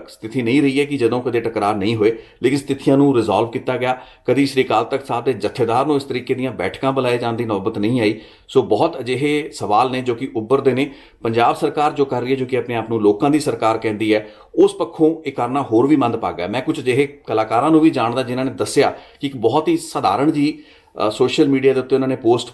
ਸਥਿਤੀ ਨਹੀਂ ਰਹੀ ਹੈ ਕਿ ਜਦੋਂ ਕਦੇ ਟਕਰਾਅ ਨਹੀਂ ਹੋਏ, ਲੇਕਿਨ ਸਥਿਤੀਆਂ ਨੂੰ ਰਿਜ਼ੋਲਵ ਕੀਤਾ ਗਿਆ। ਕਦੀ ਸ਼੍ਰੀ ਅਕਾਲ ਤਖਤ ਸਾਹਿਬ ਦੇ ਜਥੇਦਾਰ ਨੂੰ ਇਸ ਤਰੀਕੇ ਦੀਆਂ ਬੈਠਕਾਂ ਬੁਲਾਏ ਜਾਣ ਦੀ ਨੌਬਤ ਨਹੀਂ ਆਈ। ਸੋ ਬਹੁਤ ਅਜਿਹੇ ਸਵਾਲ ਨੇ ਜੋ ਕਿ ਉੱਭਰਦੇ ਨੇ। ਪੰਜਾਬ ਸਰਕਾਰ ਜੋ ਕਰ ਰਹੀ ਹੈ, ਜੋ ਕਿ ਆਪਣੇ ਆਪ ਨੂੰ ਲੋਕਾਂ ਦੀ ਸਰਕਾਰ ਕਹਿੰਦੀ ਹੈ, ਉਸ ਪੱਖੋਂ ਇਹ ਕਰਨਾ ਹੋਰ ਵੀ ਮੰਦਭਾਗਾ ਹੈ। ਮੈਂ ਕੁਝ ਅਜਿਹੇ ਕਲਾਕਾਰਾਂ ਨੂੰ ਵੀ ਜਾਣਦਾ ਜਿਨ੍ਹਾਂ ਨੇ ਦੱਸਿਆ ਕਿ ਇੱਕ ਬਹੁਤ ਹੀ ਸਧਾਰਨ ਜੀ ਸੋਸ਼ਲ ਮੀਡੀਆ ਦੇ ਉੱਤੇ ਉਹਨਾਂ ਨੇ ਪੋਸਟ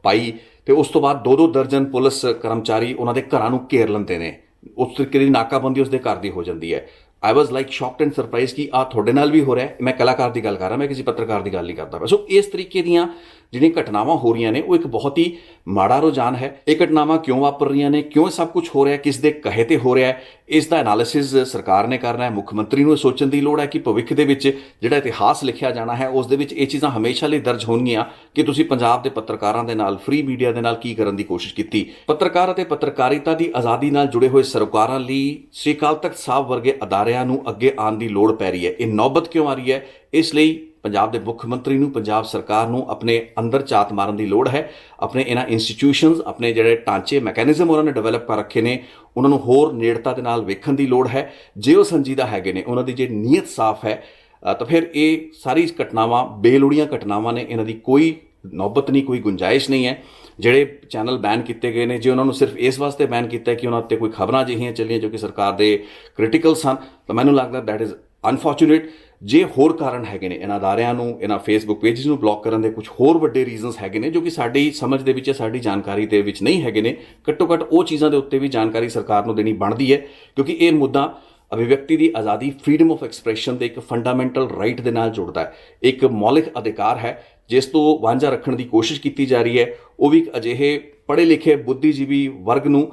ਪਾਈ ਤੇ ਉਸ ਤੋਂ ਬਾਅਦ 2-2 ਦਰਜਨ ਪੁਲਿਸ ਕਰਮਚਾਰੀ ਉਹਨਾਂ ਦੇ ਘਰਾਂ ਨੂੰ ਘੇਰ ਲੈਂਦੇ ਨੇ। ਉਸ ਤਰੀਕੇ ਦੀ ਨਾਕਾਬੰਦੀ ਉਸਦੇ ਘਰ ਦੀ ਹੋ ਜਾਂਦੀ ਹੈ। ਆਈ ਵਾਜ਼ ਲਾਈਕ ਸ਼ੌਕਡ ਐਂਡ ਸਰਪ੍ਰਾਈਜ਼ ਕਿ ਆਹ ਤੁਹਾਡੇ ਨਾਲ ਵੀ ਹੋ ਰਿਹਾ ਹੈ। ਮੈਂ ਕਲਾਕਾਰ ਦੀ ਗੱਲ ਕਰ ਰਿਹਾ, ਮੈਂ ਕਿਸੇ ਪੱਤਰਕਾਰ ਦੀ ਗੱਲ ਨਹੀਂ ਕਰਦਾ ਪਿਆ। ਸੋ ਇਸ ਤਰੀਕੇ ਦੀਆਂ ਜਿਹੜੀਆਂ ਘਟਨਾਵਾਂ ਹੋ ਰਹੀਆਂ ਨੇ ਉਹ ਇੱਕ ਬਹੁਤ ਹੀ ਮਾੜਾ ਰੁਝਾਨ ਹੈ। ਇਹ ਘਟਨਾਵਾਂ ਕਿਉਂ ਵਾਪਰ ਰਹੀਆਂ ਨੇ, ਕਿਉਂ ਸਭ ਕੁਝ ਹੋ ਰਿਹਾ, ਕਿਸ ਦੇ ਕਹੇ ਤੇ ਹੋ ਰਿਹਾ ਹੈ, ਇਸ ਦਾ ਐਨਾਲਿਸਿਸ ਸਰਕਾਰ ਨੇ ਕਰਨਾ ਹੈ। ਮੁੱਖ ਮੰਤਰੀ ਨੂੰ ਇਹ ਸੋਚਣ ਦੀ ਲੋੜ ਹੈ ਕਿ ਭਵਿੱਖ ਦੇ ਵਿੱਚ ਜਿਹੜਾ ਇਤਿਹਾਸ ਲਿਖਿਆ ਜਾਣਾ ਹੈ ਉਸ ਦੇ ਵਿੱਚ ਇਹ ਚੀਜ਼ਾਂ ਹਮੇਸ਼ਾ ਲਈ ਦਰਜ ਹੋਣਗੀਆਂ ਕਿ ਤੁਸੀਂ ਪੰਜਾਬ ਦੇ ਪੱਤਰਕਾਰਾਂ ਦੇ ਨਾਲ, ਫ੍ਰੀ ਮੀਡੀਆ ਦੇ ਨਾਲ ਕੀ ਕਰਨ ਦੀ ਕੋਸ਼ਿਸ਼ ਕੀਤੀ। ਪੱਤਰਕਾਰ ਅਤੇ ਪੱਤਰਕਾਰਿਤਾ ਦੀ ਆਜ਼ਾਦੀ ਨਾਲ ਜੁੜੇ ਹੋਏ ਸਰੋਕਾਰਾਂ ਲਈ ਸ਼੍ਰੀ ਅਕਾਲ ਤਖਤ ਸਾਹਿਬ ਵਰਗੇ ਅਦਾਰਿਆਂ ਨੂੰ ਅੱਗੇ ਆਉਣ ਦੀ ਲੋੜ ਪੈ ਰਹੀ ਹੈ। ਇਹ ਨੌਬਤ ਕਿਉਂ ਆ ਰਹੀ ਹੈ? ਇਸ ਲਈ ਪੰਜਾਬ ਦੇ ਮੁੱਖ ਮੰਤਰੀ ਨੂੰ, ਪੰਜਾਬ ਸਰਕਾਰ ਨੂੰ ਆਪਣੇ ਅੰਦਰ ਝਾਤ ਮਾਰਨ ਦੀ ਲੋੜ ਹੈ। ਆਪਣੇ ਇਹਨਾਂ ਇੰਸਟੀਟਿਊਸ਼ਨਸ, ਆਪਣੇ ਜਿਹੜੇ ਢਾਂਚੇ, ਮੈਕੈਨਿਜ਼ਮ ਉਹਨਾਂ ਨੇ ਡਿਵੈਲਪ ਕਰ ਰੱਖੇ ਨੇ, ਉਹਨਾਂ ਨੂੰ ਹੋਰ ਨੇੜਤਾ ਦੇ ਨਾਲ ਵੇਖਣ ਦੀ ਲੋੜ ਹੈ। ਜੇ ਉਹ ਸੰਜੀਦਾ ਹੈਗੇ ਨੇ, ਉਹਨਾਂ ਦੀ ਜੇ ਨੀਅਤ ਸਾਫ਼ ਹੈ, ਤਾਂ ਫਿਰ ਇਹ ਸਾਰੀ ਘਟਨਾਵਾਂ ਬੇਲੋੜੀਆਂ ਘਟਨਾਵਾਂ ਨੇ, ਇਹਨਾਂ ਦੀ ਕੋਈ ਨੌਬਤ ਨਹੀਂ, ਕੋਈ ਗੁੰਜਾਇਸ਼ ਨਹੀਂ ਹੈ। ਜਿਹੜੇ ਚੈਨਲ ਬੈਨ ਕੀਤੇ ਗਏ ਨੇ, ਜੇ ਉਹਨਾਂ ਨੂੰ ਸਿਰਫ ਇਸ ਵਾਸਤੇ ਬੈਨ ਕੀਤਾ ਕਿ ਉਹਨਾਂ ਉੱਤੇ ਕੋਈ ਖਬਰਾਂ ਅਜਿਹੀਆਂ ਚੱਲੀਆਂ ਜੋ ਕਿ ਸਰਕਾਰ ਦੇ ਕ੍ਰਿਟੀਕਲ ਸਨ, ਤਾਂ ਮੈਨੂੰ ਲੱਗਦਾ ਦੈਟ ਇਜ਼ ਅਨਫੋਰਚੂਨੇਟ। ਜੇ ਹੋਰ ਕਾਰਨ ਹੈਗੇ ਨੇ ਇਹਨਾਂ ਅਦਾਰਿਆਂ ਨੂੰ, ਇਹਨਾਂ ਫੇਸਬੁੱਕ ਪੇਜਸ ਨੂੰ ਬਲੌਕ ਕਰਨ ਦੇ, ਕੁਝ ਹੋਰ ਵੱਡੇ ਰੀਜ਼ਨਸ ਹੈਗੇ ਨੇ ਜੋ ਕਿ ਸਾਡੀ ਸਮਝ ਦੇ ਵਿੱਚ, ਸਾਡੀ ਜਾਣਕਾਰੀ ਦੇ ਵਿੱਚ ਨਹੀਂ ਹੈਗੇ ਨੇ, ਘੱਟੋ ਘੱਟ ਉਹ ਚੀਜ਼ਾਂ ਦੇ ਉੱਤੇ ਵੀ ਜਾਣਕਾਰੀ ਸਰਕਾਰ ਨੂੰ ਦੇਣੀ ਬਣਦੀ ਹੈ, ਕਿਉਂਕਿ ਇਹ ਮੁੱਦਾ ਅਭਿਵਿਅਕਤੀ ਦੀ ਆਜ਼ਾਦੀ, ਫਰੀडम ਆਫ ਐਕਸਪ੍ਰੈਸ਼ਨ ਦੇ ਇੱਕ ਫੰਡਾਮੈਂਟਲ ਰਾਈਟ ਦੇ ਨਾਲ ਜੁੜਦਾ ਹੈ। ਇੱਕ ਮੌਲਿਕ ਅਧਿਕਾਰ ਹੈ ਜਿਸ ਤੋਂ ਵਾਂਝਾ ਰੱਖਣ ਦੀ ਕੋਸ਼ਿਸ਼ ਕੀਤੀ ਜਾ ਰਹੀ ਹੈ। ਉਹ ਵੀ ਇੱਕ ਅਜਿਹੇ ਪੜ੍ਹੇ ਲਿਖੇ ਬੁੱਧੀਜੀਵੀ ਵਰਗ ਨੂੰ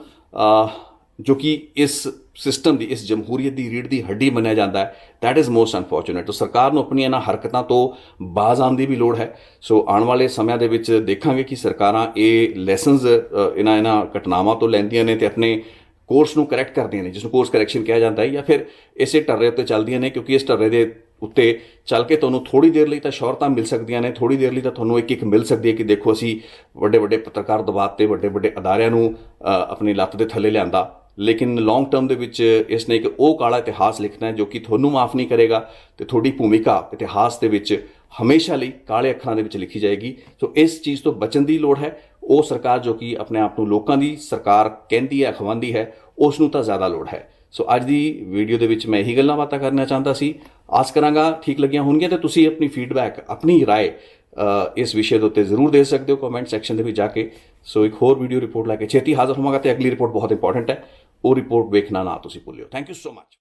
ਜੋ ਕਿ ਇਸ ਸਿਸਟਮ ਦੀ, ਇਸ ਜਮਹੂਰੀਅਤ ਦੀ ਰੀੜ੍ਹ ਦੀ ਹੱਡੀ ਮੰਨਿਆ ਜਾਂਦਾ ਹੈ। That is most unfortunate. ਤਾਂ ਸਰਕਾਰ ਨੂੰ ਆਪਣੀਆਂ ਇਹਨਾਂ ਹਰਕਤਾਂ ਤੋਂ ਬਾਜ਼ ਆਉਣ ਦੀ ਵੀ ਲੋੜ ਹੈ। ਸੋ ਆਉਣ ਵਾਲੇ ਸਮਿਆਂ ਦੇ ਵਿੱਚ ਦੇਖਾਂਗੇ ਕਿ ਸਰਕਾਰਾਂ ਇਹ ਲੈਸਨਸ ਇਹਨਾਂ ਘਟਨਾਵਾਂ ਤੋਂ ਲੈਂਦੀਆਂ ਨੇ ਤੇ ਆਪਣੇ ਕੋਰਸ ਨੂੰ ਕਰੈਕਟ ਕਰਦੀਆਂ ਨੇ, ਜਿਸ ਨੂੰ ਕੋਰਸ ਕਰੈਕਸ਼ਨ ਕਿਹਾ ਜਾਂਦਾ ਹੈ, ਜਾਂ ਫਿਰ ਇਸੇ ਟੱਰੇ ਉੱਤੇ ਚੱਲਦੀਆਂ ਨੇ, ਕਿਉਂਕਿ ਇਸ ਟੱਰੇ ਦੇ ਉੱਤੇ ਚੱਲ ਕੇ ਤੁਹਾਨੂੰ ਥੋੜ੍ਹੀ ਦੇਰ ਲਈ ਤਾਂ ਸ਼ੌਹਰਤਾਂ ਮਿਲ ਸਕਦੀਆਂ ਨੇ, ਥੋੜ੍ਹੀ ਦੇਰ ਲਈ ਤਾਂ ਤੁਹਾਨੂੰ ਇੱਕ ਮਿਲ ਸਕਦੀ ਹੈ ਕਿ ਦੇਖੋ ਅਸੀਂ ਵੱਡੇ ਵੱਡੇ ਪੱਤਰਕਾਰ ਦਬਾਤੇ, ਵੱਡੇ ਵੱਡੇ ਅਦਾਰਿਆਂ ਨੂੰ ਆਪਣੀ ਲੱਤ ਦੇ ਥੱਲੇ ਲਿਆਂਦਾ, ਲੇਕਿਨ ਲੌਂਗ ਟਰਮ ਦੇ ਵਿੱਚ ਇਸ ਨੇ ਇੱਕ ਉਹ ਕਾਲਾ ਇਤਿਹਾਸ ਲਿਖਣਾ ਹੈ ਜੋ ਕਿ ਤੁਹਾਨੂੰ ਮਾਫ ਨਹੀਂ ਕਰੇਗਾ ਤੇ ਤੁਹਾਡੀ ਭੂਮਿਕਾ ਇਤਿਹਾਸ ਦੇ ਵਿੱਚ ਹਮੇਸ਼ਾ ਲਈ ਕਾਲੇ ਅੱਖਰਾਂ ਦੇ ਵਿੱਚ ਲਿਖੀ ਜਾਏਗੀ। ਸੋ ਇਸ ਚੀਜ਼ ਤੋਂ ਬਚਣ ਦੀ ਲੋੜ ਹੈ। ਉਹ ਸਰਕਾਰ ਜੋ ਕਿ ਆਪਣੇ ਆਪ ਨੂੰ ਲੋਕਾਂ ਦੀ ਸਰਕਾਰ ਕਹਿੰਦੀ ਹੈ, ਅਖਵਾਉਂਦੀ ਹੈ, ਉਸ ਨੂੰ ਤਾਂ ਜ਼ਿਆਦਾ ਲੋੜ ਹੈ। ਸੋ ਅੱਜ ਦੀ ਵੀਡੀਓ ਦੇ ਵਿੱਚ ਮੈਂ ਇਹੀ ਗੱਲਾਂ ਬਾਤਾਂ ਕਰਨਾ ਚਾਹੁੰਦਾ ਸੀ। ਆਸ ਕਰਾਂਗਾ ਠੀਕ ਲੱਗੀਆਂ ਹੋਣਗੀਆਂ ਤੇ ਤੁਸੀਂ ਆਪਣੀ ਫੀਡਬੈਕ, ਆਪਣੀ ਰਾਏ ਇਸ ਵਿਸ਼ੇ ਦੇ ਉੱਤੇ ਜ਼ਰੂਰ ਦੇ ਸਕਦੇ ਹੋ ਕਮੈਂਟ ਸੈਕਸ਼ਨ ਦੇ ਵਿੱਚ ਜਾ ਕੇ। ਸੋ ਇੱਕ ਹੋਰ ਵੀਡੀਓ ਰਿਪੋਰਟ ਲੈ ਕੇ ਛੇਤੀ ਹਾਜ਼ਰ ਹੋਵਾਂਗਾ ਤੇ ਅਗਲੀ ਰਿਪੋਰਟ ਬਹੁਤ ਇੰਪੋਰਟੈਂਟ ਹੈ, ਉਹ ਰਿਪੋਰਟ ਵੇਖਣਾ ਨਾ ਤੁਸੀਂ ਭੁੱਲਿਓ। Thank you so much.